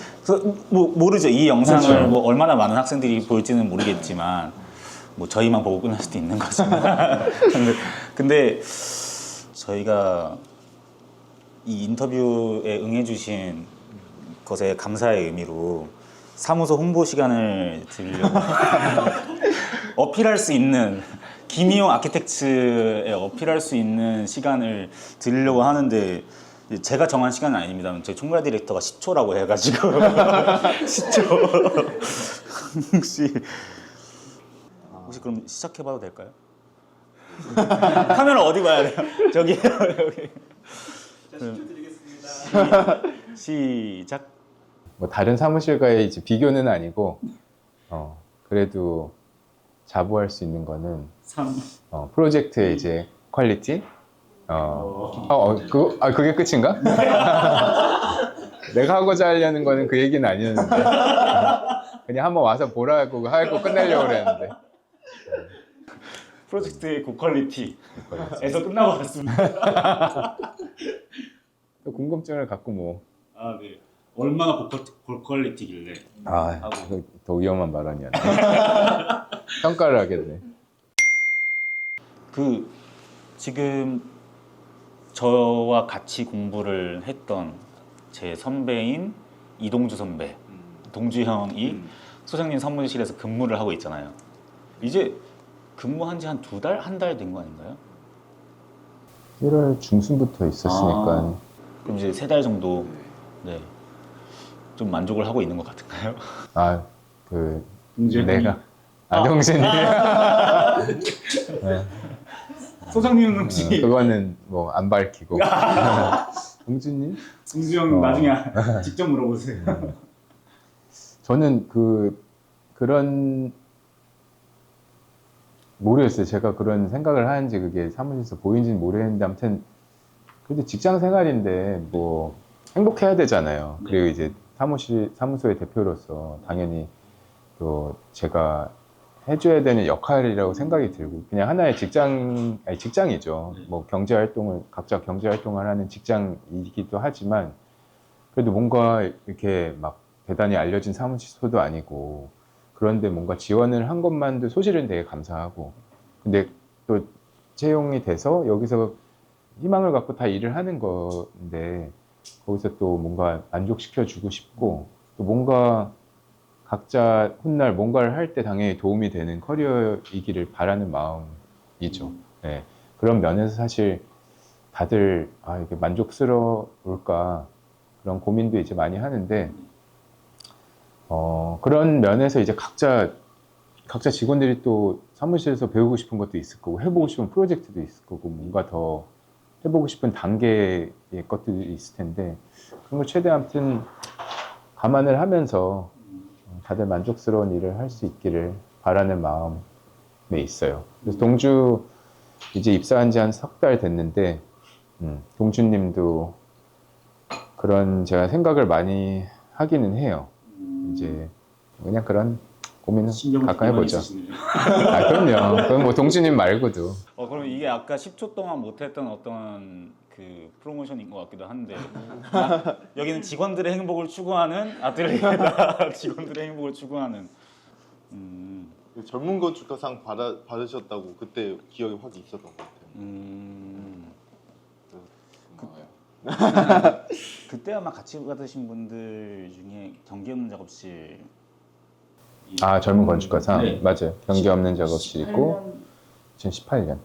뭐 모르죠. 이 영상을 뭐 얼마나 많은 학생들이 볼지는 모르겠지만 뭐 저희만 보고 끝날 수도 있는 거지만 근데 저희가 이 인터뷰에 응해주신 것에 감사의 의미로 사무소 홍보 시간을 드리려고 어필할 수 있는 김희용 아키텍츠에 어필할 수 있는 시간을 드리려고 하는데 제가 정한 시간은 아닙니다. 저희 총괄 디렉터가 10초라고 해가지고 10초 혹시 그럼 시작해봐도 될까요? 카메라 어디 봐야 돼요? 저기요 여기. 자, 10초 드리겠습니다. 시작. 뭐 다른 사무실과의 이제 비교는 아니고 그래도 자부할 수 있는 거는 3. 프로젝트의 이제 퀄리티. 그게 끝인가? 내가 하고자 하려는 거는 그 얘기는 아니었는데 그냥 한번 와서 보라고 하고 끝내려고 그랬는데 프로젝트의 고퀄리티에서 끝나고 갔습니다. 또 궁금증을 갖고 뭐 네. 얼마나 고퀄리티길래? 이거 더 위험한 발언이야. 평가를 하겠네. 그 지금 저와 같이 공부를 했던 제 선배인 이동주 선배, 동주 형이 소장님 사무실에서 근무를 하고 있잖아요. 이제 근무한 지 한 2달, 한 달 된 거 아닌가요? 1월 중순부터 있었으니까 그럼 이제 3달 정도 네. 좀 만족을 하고 있는 것 같은가요? 내가 동생이 소장님은 혹시 그거는 뭐 안 밝히고 동준님? 동주 형 나중에 직접 물어보세요. 저는 그런 모르겠어요. 제가 그런 생각을 하는지 그게 사무실에서 보이는지는 모르겠는데 아무튼 그래도 직장 생활인데 뭐 행복해야 되잖아요. 그리고 이제 사무소의 대표로서 당연히 또 제가 해줘야 되는 역할이라고 생각이 들고 그냥 하나의 직장이죠. 뭐 각자 경제 활동을 하는 직장이기도 하지만 그래도 뭔가 이렇게 막 대단히 알려진 사무소도 아니고 그런데 뭔가 지원을 한 것만도 소실은 되게 감사하고 근데 또 채용이 돼서 여기서 희망을 갖고 다 일을 하는 건데 거기서 또 뭔가 만족시켜주고 싶고 또 뭔가 각자 훗날 뭔가를 할 때 당연히 도움이 되는 커리어이기를 바라는 마음이죠. 네. 그런 면에서 사실 다들 이게 만족스러울까 그런 고민도 이제 많이 하는데 그런 면에서 이제 각자 직원들이 또 사무실에서 배우고 싶은 것도 있을 거고 해보고 싶은 프로젝트도 있을 거고 뭔가 더 해보고 싶은 단계의 것들이 있을 텐데 그런 걸 최대한 아무튼 감안을 하면서 다들 만족스러운 일을 할 수 있기를 바라는 마음에 있어요. 그래서 동주 이제 입사한 지 한 3달 됐는데 동주님도 그런 제가 생각을 많이 하기는 해요. 이제 그냥 그런 고민은 가끔 해보죠. 그럼요. 그건 뭐 동주님 말고도. 그럼 이게 아까 10초 동안 못했던 어떤 그 프로모션인 것 같기도 한데 여기는 직원들의 행복을 추구하는 아틀리에다 직원들의 행복을 추구하는 젊은 건축가상 받으셨다고 그때 기억이 확 있었던 것 같아요. 그때 아마 같이 받으신 분들 중에 경기 없는 작업실 젊은 건축가상 네. 맞아요. 경기 없는 작업실 있고 2018년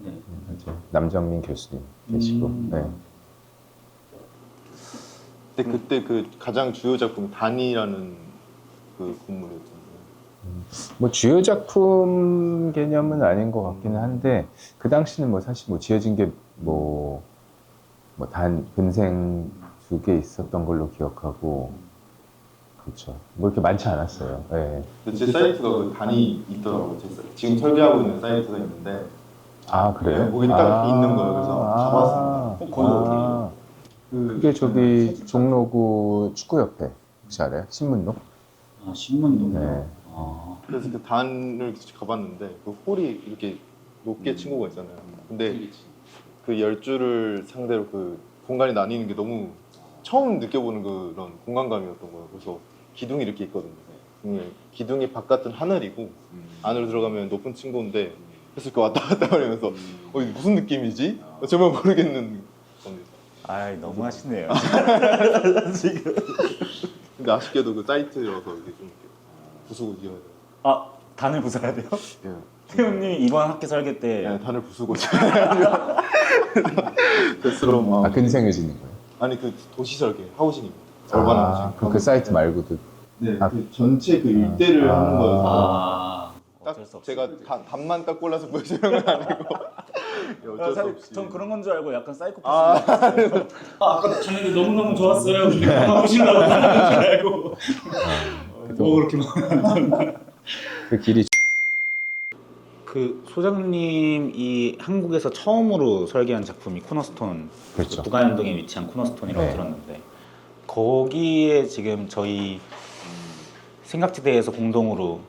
맞아요. 남정민 교수님 계시고 네. 근데 그때 그 가장 주요 작품이 단이라는 그 건물이었잖아요. 뭐 주요 작품 개념은 아닌 것 같기는 한데 그 당시는 뭐 사실 뭐 지어진 게 뭐 단 근생 2개 있었던 걸로 기억하고 그렇죠. 뭐 이렇게 많지 않았어요. 네. 제 사이트가 그 단이 있더라고요. 지금 설계하고 있는 사이트가 있는데 그래요? 네, 거기 딱 있는 거예요. 그래서 잡았습니다. 거기 어디예요? 그게 저기 종로구 축구협회 혹시 알아요? 신문로? 신문동. 네. 그래서 그 단을 가봤는데 그 홀이 이렇게 높게 친 거가 있잖아요. 근데 그 10줄을 상대로 그 공간이 나뉘는 게 너무 처음 느껴보는 그런 공간감이었던 거예요. 그래서 기둥이 이렇게 있거든요. 기둥이 바깥은 하늘이고 안으로 들어가면 높은 층고인데 그래서 그 왔다 갔다 하면서 이게 무슨 느낌이지? 정말 모르겠는 겁니다. 너무 하시네요. 지금. 근데 아쉽게도 그 사이트여서 이게 좀 이렇게 부수고 지어야 돼요. 단을 부숴야 돼요? 예. 태훈님 이번 학기 설계 때 네, 단을 부수고 지어야 돼요. 그래서 그런 마음. 근생을 짓는 거예요? 아니 그 도시 설계 하우징입니다. 절반 하우징. 그럼 그 사이트 말고도 네, 그 전체 그 일대를 하는 거여서 딱 어쩔 수 없이. 제가 단만 딱 골라서 보여주는 건 아니고 어쩔 수 없이. 전 그런 건 줄 알고 약간 사이코패스. 아까 저녁에 너무너무 좋았어요. 하시려고 하는 줄 알고. 그렇게 그 길이 그 소장님이 한국에서 처음으로 설계한 작품이 코너스톤, 그렇죠. 부가연동에 위치한 코너스톤이라고 네. 들었는데 거기에 지금 저희 생각지대에서 공동으로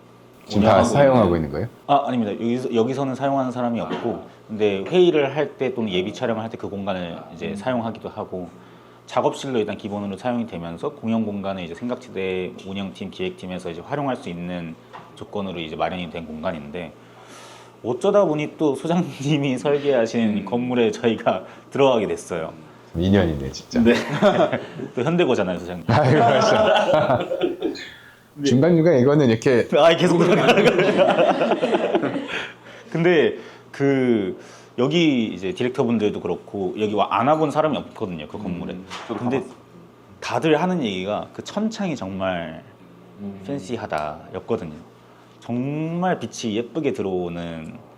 지금 다 사용하고 있는 거예요? 아닙니다. 여기서는 사용하는 사람이 없고, 근데 회의를 할 때 또는 예비 촬영을 할 때 그 공간을 이제 사용하기도 하고, 작업실로 일단 기본으로 사용이 되면서 공용 공간을 이제 생각지대 운영팀, 기획팀에서 이제 활용할 수 있는 조건으로 이제 마련이 된 공간인데, 어쩌다 보니 또 소장님이 설계하신 건물에 저희가 들어가게 됐어요. 인연이네 진짜. 네. 또 현대고잖아요, 소장님. 맞아. 중간중간 이거는 이렇게 계속 들어가는 거예요. 근데 여기 이제 디렉터분들도 그렇고 여기 안 와본 사람이 없거든요, 그 건물에. 근데 다들 하는 얘기가 그 천창이 정말 팬시하다였거든요. 정말 빛이 예쁘게 들어오는.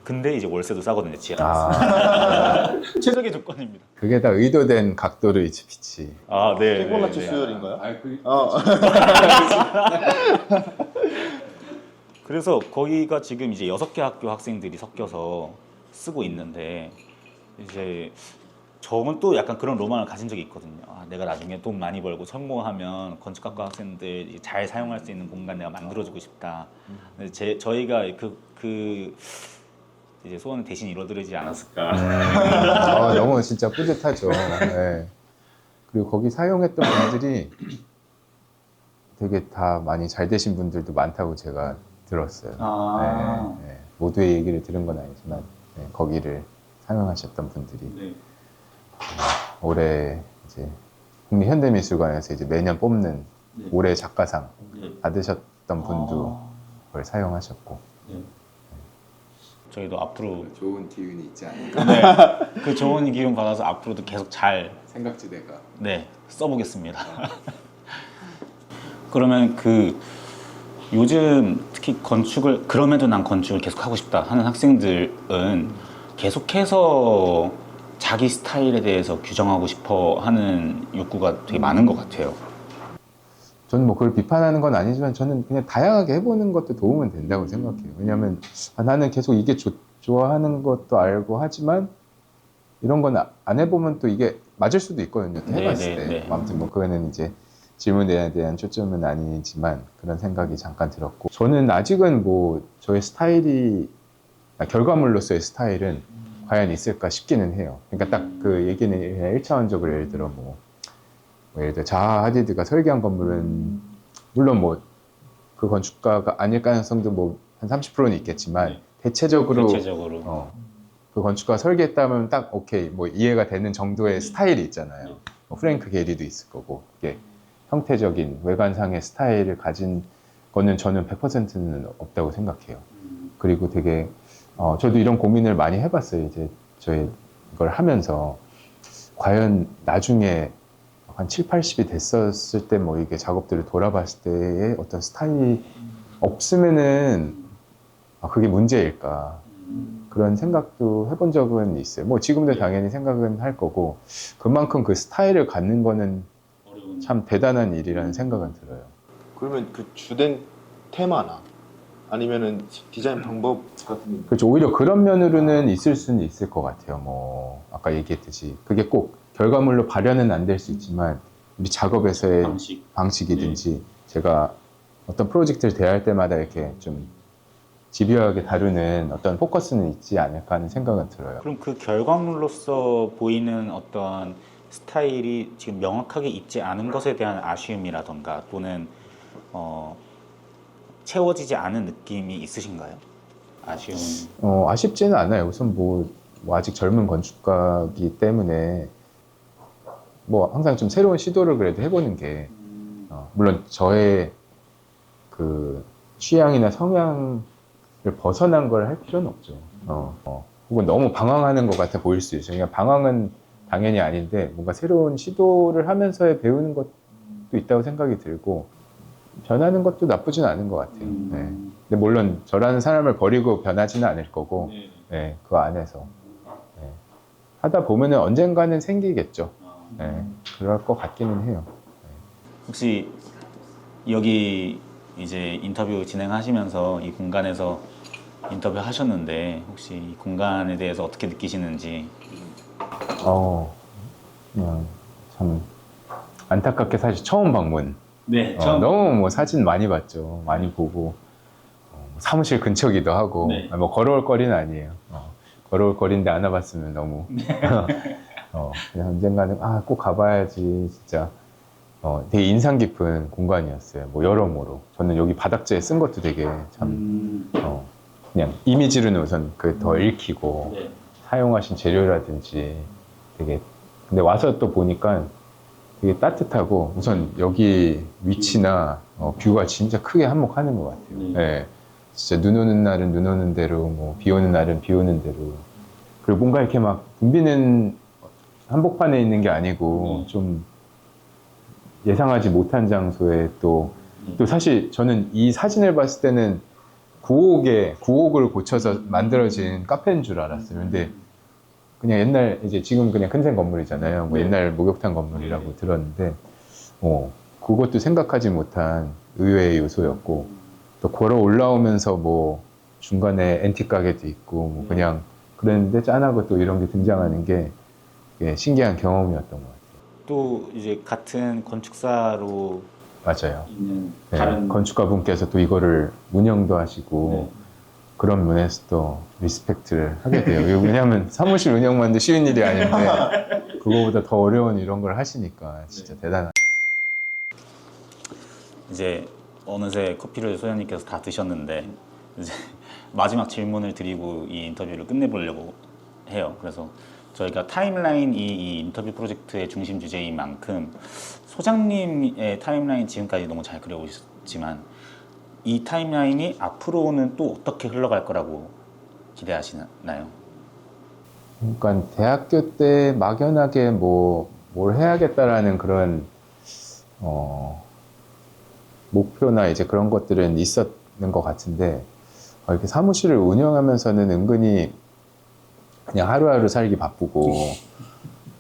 근데 이제 월세도 싸거든요, 지하. 최적의 조건입니다. 그게 다 의도된 각도로 이제 빛이. 네. 피보나치 수열인가요? 그래서 거기가 지금 이제 6개 학교 학생들이 섞여서 쓰고 있는데, 이제 저는 또 약간 그런 로망을 가진 적이 있거든요. 내가 나중에 돈 많이 벌고 성공하면 건축학과 학생들 잘 사용할 수 있는 공간 내가 만들어주고 싶다. 근데 저희가 이제 소원을 대신 이뤄드리지 않았을까. 너무 진짜 뿌듯하죠. 네. 그리고 거기 사용했던 분들이 되게 다 많이 잘 되신 분들도 많다고 제가 들었어요. 네. 모두의 얘기를 들은 건 아니지만 거기를 사용하셨던 분들이 올해 이제 국립현대미술관에서 이제 매년 뽑는 네. 올해 작가상 네. 받으셨던 분도 아. 그걸 사용하셨고. 저희도 앞으로 좋은 기운이 있지 않을까. 네, 그 좋은 기운 받아서 앞으로도 계속 잘 생각지대가. 네, 써보겠습니다. 그러면 그 요즘 특히 건축을 그럼에도 난 건축을 계속 하고 싶다 하는 학생들은 계속해서 자기 스타일에 대해서 규정하고 싶어 하는 욕구가 되게 많은 것 같아요. 저는 뭐 그걸 비판하는 건 아니지만 저는 그냥 다양하게 해보는 것도 도움은 된다고 생각해요. 왜냐하면 나는 계속 이게 좋아하는 것도 알고 하지만 이런 건 안 해보면 또 이게 맞을 수도 있거든요. 또 해봤을 때. 네. 아무튼 뭐 그거는 이제 질문에 대한 초점은 아니지만 그런 생각이 잠깐 들었고 저는 아직은 뭐 저의 스타일이 결과물로서의 스타일은 과연 있을까 싶기는 해요. 그러니까 딱 그 얘기는 그냥 1차원적으로 예를 들어 뭐 예를 들어 자하 하디드가 설계한 건물은 물론 뭐 그 건축가가 아닐 가능성도 뭐 한 30%는 있겠지만 네. 대체적으로 대체적으로 그 건축가가 설계했다면 딱 오케이 뭐 이해가 되는 정도의 스타일이 있잖아요. 뭐 프랭크 게리도 있을 거고 이게 형태적인 외관상의 스타일을 가진 거는 저는 100%는 없다고 생각해요. 그리고 되게 저도 이런 고민을 많이 해봤어요. 이제 저희 이걸 하면서 과연 나중에 한 7, 80이 됐었을 때 뭐 이게 작업들을 돌아봤을 때의 어떤 스타일이 없으면은 그게 문제일까 그런 생각도 해본 적은 있어요. 뭐 지금도 당연히 생각은 할 거고 그만큼 그 스타일을 갖는 거는 참 대단한 일이라는 생각은 들어요. 그러면 그 주된 테마나 아니면은 디자인 방법 같은 게 그렇죠. 오히려 그런 면으로는 있을 수는 있을 것 같아요. 뭐 아까 얘기했듯이 그게 꼭 결과물로 발현은 안 될 수 있지만 우리 작업에서의 방식이든지 제가 어떤 프로젝트를 대할 때마다 이렇게 좀 집요하게 다루는 어떤 포커스는 있지 않을까 하는 생각은 들어요. 그럼 그 결과물로서 보이는 어떤 스타일이 지금 명확하게 있지 않은 것에 대한 아쉬움이라던가 또는 채워지지 않은 느낌이 있으신가요? 아쉬움. 아쉽지는 않아요. 우선 뭐 아직 젊은 건축가이기 때문에 뭐 항상 좀 새로운 시도를 그래도 해보는 게 물론 저의 그 취향이나 성향을 벗어난 걸 할 필요는 없죠. 혹은 너무 방황하는 것 같아 보일 수 있어요. 그러니까 방황은 당연히 아닌데 뭔가 새로운 시도를 하면서의 배우는 것도 있다고 생각이 들고 변하는 것도 나쁘진 않은 것 같아요. 네. 근데 물론 저라는 사람을 버리고 변하지는 않을 거고 네, 그 안에서 네. 하다 보면은 언젠가는 생기겠죠. 네, 그럴 것 같기는 해요. 혹시 여기 이제 인터뷰 진행하시면서 이 공간에서 인터뷰 하셨는데 혹시 이 공간에 대해서 어떻게 느끼시는지? 그냥 참 안타깝게 사실 처음 방문. 네. 너무 뭐 사진 많이 봤죠. 많이 보고 사무실 근처기도 하고 네. 뭐 걸어올 거리는 아니에요. 걸어올 거리인데 안 와봤으면 너무 그냥 언젠가는 꼭 가봐야지 진짜 되게 인상 깊은 공간이었어요. 뭐 여러모로 저는 여기 바닥재에 쓴 것도 되게 참 그냥 이미지로는 우선 그 더 읽히고 네. 사용하신 재료라든지 되게 근데 와서 또 보니까 되게 따뜻하고 우선 여기 위치나 뷰가 진짜 크게 한몫하는 것 같아요. 네. 진짜 눈 오는 날은 눈 오는 대로 뭐 비 오는 날은 비 오는 대로 그리고 뭔가 이렇게 막 붐비는 한복판에 있는 게 아니고 좀 예상하지 못한 장소에 또 사실 저는 이 사진을 봤을 때는 구옥을 고쳐서 만들어진 카페인 줄 알았어요. 근데 그냥 옛날 이제 지금 그냥 큰생 건물이잖아요. 뭐 옛날 목욕탕 건물이라고 들었는데 그것도 생각하지 못한 의외의 요소였고 또 걸어 올라오면서 뭐 중간에 앤틱 가게도 있고 뭐 그냥 그랬는데 짠하고 또 이런 게 등장하는 게 신기한 경험이었던 것 같아요. 또 이제 같은 건축사로 맞아요. 있는 네, 다른 건축가분께서 또 이거를 운영도 하시고 그런 면에서 또 리스펙트를 하게 돼요. 왜냐하면 사무실 운영만도 쉬운 일이 아닌데 그거보다 더 어려운 이런 걸 하시니까 진짜 대단하죠. 이제 어느새 커피를 소장님께서 다 드셨는데 이제 마지막 질문을 드리고 이 인터뷰를 끝내보려고 해요. 그래서 저희가 타임라인이 이 인터뷰 프로젝트의 중심 주제인 만큼 소장님의 타임라인 지금까지 너무 잘 그려오셨지만 이 타임라인이 앞으로는 또 어떻게 흘러갈 거라고 기대하시나요? 그러니까 대학교 때 막연하게 뭘 해야겠다라는 그런 목표나 이제 그런 것들은 있었는 것 같은데 이렇게 사무실을 운영하면서는 은근히 그냥 하루하루 살기 바쁘고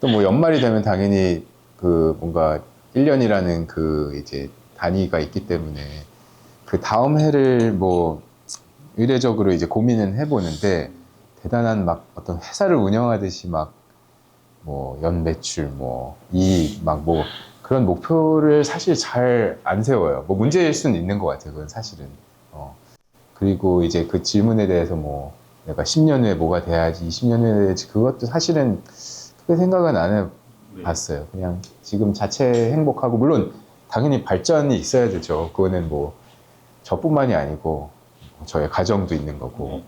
또 뭐 연말이 되면 당연히 그 뭔가 1년이라는 그 이제 단위가 있기 때문에 그 다음 해를 뭐 의례적으로 이제 고민은 해보는데 대단한 막 어떤 회사를 운영하듯이 막 뭐 연 매출 뭐 이익 막 뭐 그런 목표를 사실 잘 안 세워요. 뭐 문제일 수는 있는 것 같아요. 그건 사실은. 그리고 이제 그 질문에 대해서 뭐 내가 10년 후에 뭐가 돼야지, 20년 후에 돼야지 그것도 사실은 크게 생각은 안 해봤어요. 그냥 지금 자체 행복하고 물론 당연히 발전이 있어야 되죠. 그거는 뭐 저뿐만이 아니고 저의 가정도 있는 거고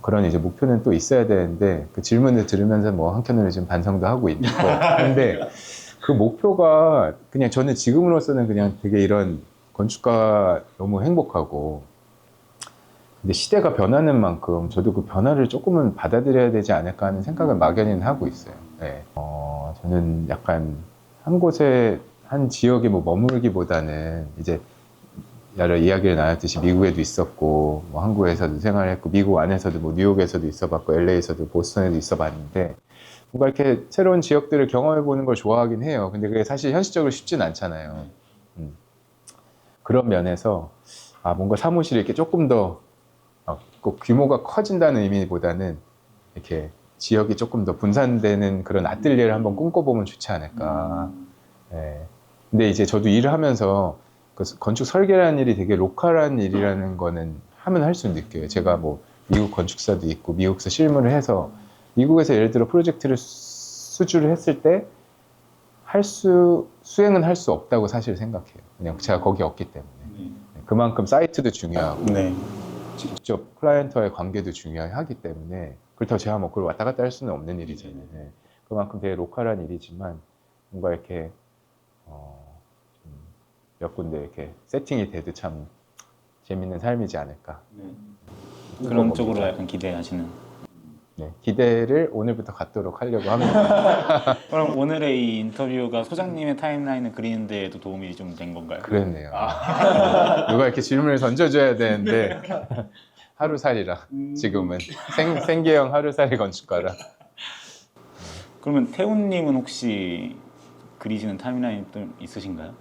그런 이제 목표는 또 있어야 되는데 그 질문을 들으면서 뭐 한켠으로 지금 반성도 하고 있고 한데 그 목표가 그냥 저는 지금으로서는 그냥 되게 이런 건축가 너무 행복하고 근데 시대가 변하는 만큼 저도 그 변화를 조금은 받아들여야 되지 않을까 하는 생각을 막연히는 하고 있어요. 네. 저는 약간 한 곳에 한 지역에 뭐 머물기보다는 이제 여러 이야기를 나눴듯이 미국에도 있었고 뭐 한국에서도 생활했고 미국 안에서도 뭐 뉴욕에서도 있어봤고 LA에서도 보스턴에도 있어봤는데 뭔가 이렇게 새로운 지역들을 경험해 보는 걸 좋아하긴 해요. 근데 그게 사실 현실적으로 쉽진 않잖아요. 그런 면에서 뭔가 사무실이 이렇게 조금 더 꼭 규모가 커진다는 의미보다는 이렇게 지역이 조금 더 분산되는 그런 아뜰리에를 한번 꿈꿔보면 좋지 않을까. 네. 근데 이제 저도 일을 하면서 그 건축 설계라는 일이 되게 로컬한 일이라는 거는 하면 할수록 느껴요. 제가 뭐 미국 건축사도 있고 미국에서 실무를 해서 미국에서 예를 들어 프로젝트를 수주를 했을 때 수행은 할 수 없다고 사실 생각해요. 그냥 제가 거기 없기 때문에. 그만큼 사이트도 중요하고 네. 직접 클라이언트와의 관계도 중요하기 때문에 그렇다고 제가 뭐 그걸 왔다 갔다 할 수는 없는 일이잖아요. 네. 그만큼 되게 로컬한 일이지만 뭔가 이렇게 몇 군데 이렇게 세팅이 돼도 참 재밌는 삶이지 않을까. 그런 쪽으로 약간 기대하시는. 네, 기대를 오늘부터 갖도록 하려고 합니다. 그럼 오늘의 이 인터뷰가 소장님의 타임라인을 그리는 데에도 도움이 좀 된 건가요? 그랬네요. 누가 이렇게 질문을 던져줘야 되는데 하루살이라 지금은 생계형 하루살이 건축가라. 그러면 태훈님은 혹시 그리시는 타임라인 또 있으신가요?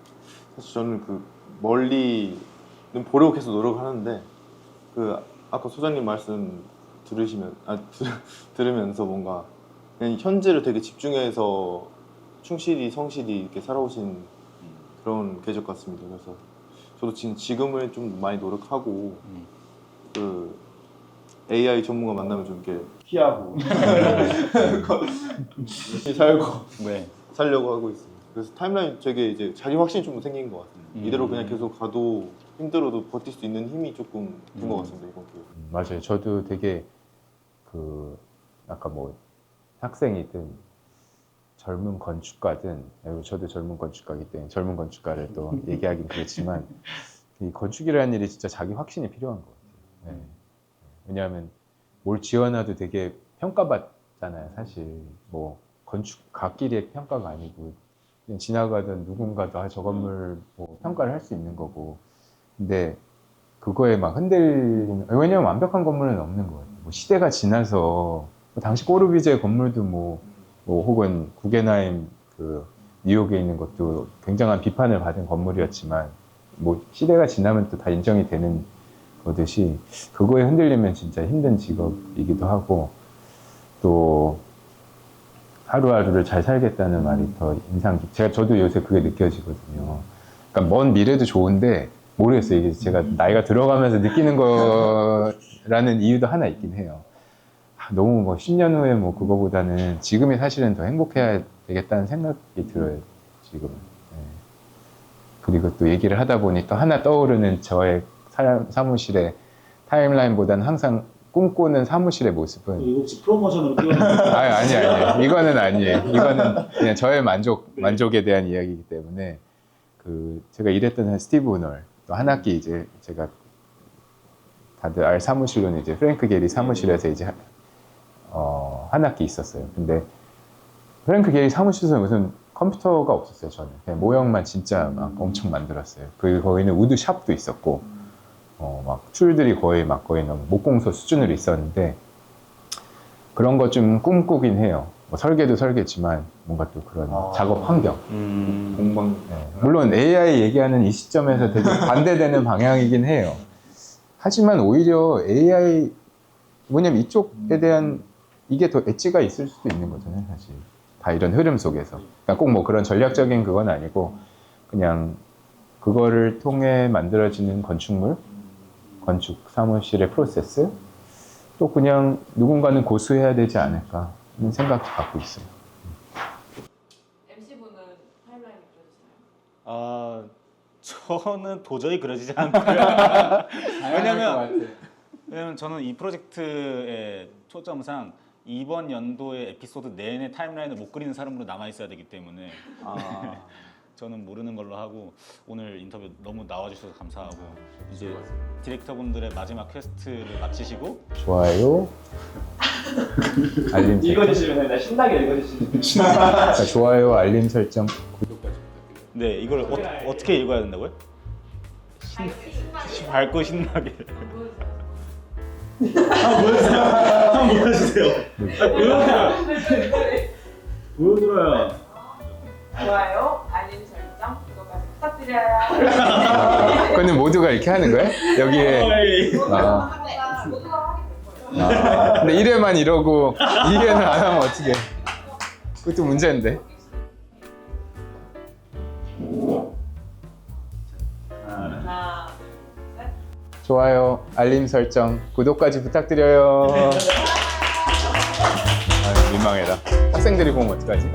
사실 저는 그 멀리는 보려고 계속 노력하는데 그 아까 소장님 말씀 들으면서 뭔가 그냥 현재를 되게 집중해서 충실히 성실히 이렇게 살아오신 그런 계적 같습니다. 그래서 저도 지금을 좀 많이 노력하고 그 AI 전문가 만나면 좀 이렇게 피하고 열심히 살려고 하고 있습니다. 그래서 타임라인 되게 이제 자기 확신이 좀 생긴 것 같아요. 이대로 그냥 계속 가도 힘들어도 버틸 수 있는 힘이 조금 된 것 같습니다. 이번 기회에. 맞아요. 저도 되게 아까 뭐 학생이든 젊은 건축가든 저도 젊은 건축가이기 때문에 젊은 건축가를 또 얘기하긴 그렇지만 이 건축이라는 일이 진짜 자기 확신이 필요한 것 같아요. 네. 왜냐하면 뭘 지어놔도 되게 평가받잖아요. 사실 뭐 건축가끼리의 평가가 아니고 그냥 지나가던 누군가도 저 건물 뭐 평가를 할 수 있는 거고 근데 그거에 막 흔들리는 왜냐면 완벽한 건물은 없는 것 같아요. 뭐 시대가 지나서 뭐 당시 꼬르비제 건물도 뭐 혹은 구겐하임 그 뉴욕에 있는 것도 굉장한 비판을 받은 건물이었지만 뭐 시대가 지나면 또 다 인정이 되는 거듯이 그거에 흔들리면 진짜 힘든 직업이기도 하고 또 하루하루를 잘 살겠다는 말이 더 저도 요새 그게 느껴지거든요. 그러니까 먼 미래도 좋은데 모르겠어요. 이게 제가 나이가 들어가면서 느끼는 거라는 이유도 하나 있긴 해요. 너무 뭐 10년 후에 뭐 그거보다는 지금이 사실은 더 행복해야 되겠다는 생각이 들어요. 지금은. 네. 그리고 또 얘기를 하다 보니 또 하나 떠오르는 저의 사무실의 타임라인보다는 항상 꿈꾸는 사무실의 모습은 이거 혹시 프로모션으로 끼워 아니 이거는 아니에요. 이거는 그냥 저의 만족에 대한 이야기이기 때문에 그 제가 일했던 스티브 오널 또 한 학기 이제 제가 다들 알 사무실로는 이제 프랭크 게리 사무실에서 이제 한 학기 있었어요. 근데 프랭크 게리 사무실에서 무슨 컴퓨터가 없었어요. 저는 그냥 모형만 진짜 막 엄청 만들었어요. 거기는 우드 샵도 있었고 막 툴들이 거의 목공소 수준으로 있었는데 그런 거 좀 꿈꾸긴 해요. 뭐 설계도 설계지만 뭔가 또 그런 작업 환경. 공방 네. 물론 AI 얘기하는 이 시점에서 되게 반대되는 방향이긴 해요. 하지만 오히려 AI 뭐냐면 이쪽에 대한 이게 더 엣지가 있을 수도 있는 거잖아요, 사실. 다 이런 흐름 속에서. 그러니까 꼭 뭐 그런 전략적인 그건 아니고 그냥 그거를 통해 만들어지는 건축물, 건축 사무실의 프로세스, 또 그냥 누군가는 고수해야 되지 않을까 하는 생각도 갖고 있어요. MC분은 타임라인 그려주시나요? 아, 저는 도저히 그려지지 않고요. 왜냐면 저는 이 프로젝트의 초점상 이번 연도의 에피소드 내내 타임라인을 못 그리는 사람으로 남아 있어야 되기 때문에 저는 모르는 걸로 하고 오늘 인터뷰 너무 나와주셔서 감사하고 이제 디렉터분들의 마지막 퀘스트를 마치시고 좋아요, 알림 설정. 읽어주시면 됩니다. 신나게 읽어주시면 그러니까 좋아요, 알림 설정, 구독까지 부탁드려요. 네 이걸 어떻게 읽어야 된다고요? 밝고 신나게. 한번 보여주세요. 보여드려요. 좋아요, 알림 설정, 그거까지 부탁드려요. 그거는 모두가 이렇게 하는 거예요? 여기에 아, 네, 모두가 하게 될 거예요. 근데 1회만 이러고 2회는 안 하면 어떻게? 그것도 문제인데. 하나, 셋. 좋아요, 알림 설정, 구독까지 부탁드려요. 아, 민망해라. 학생들이 보면 어떡하지?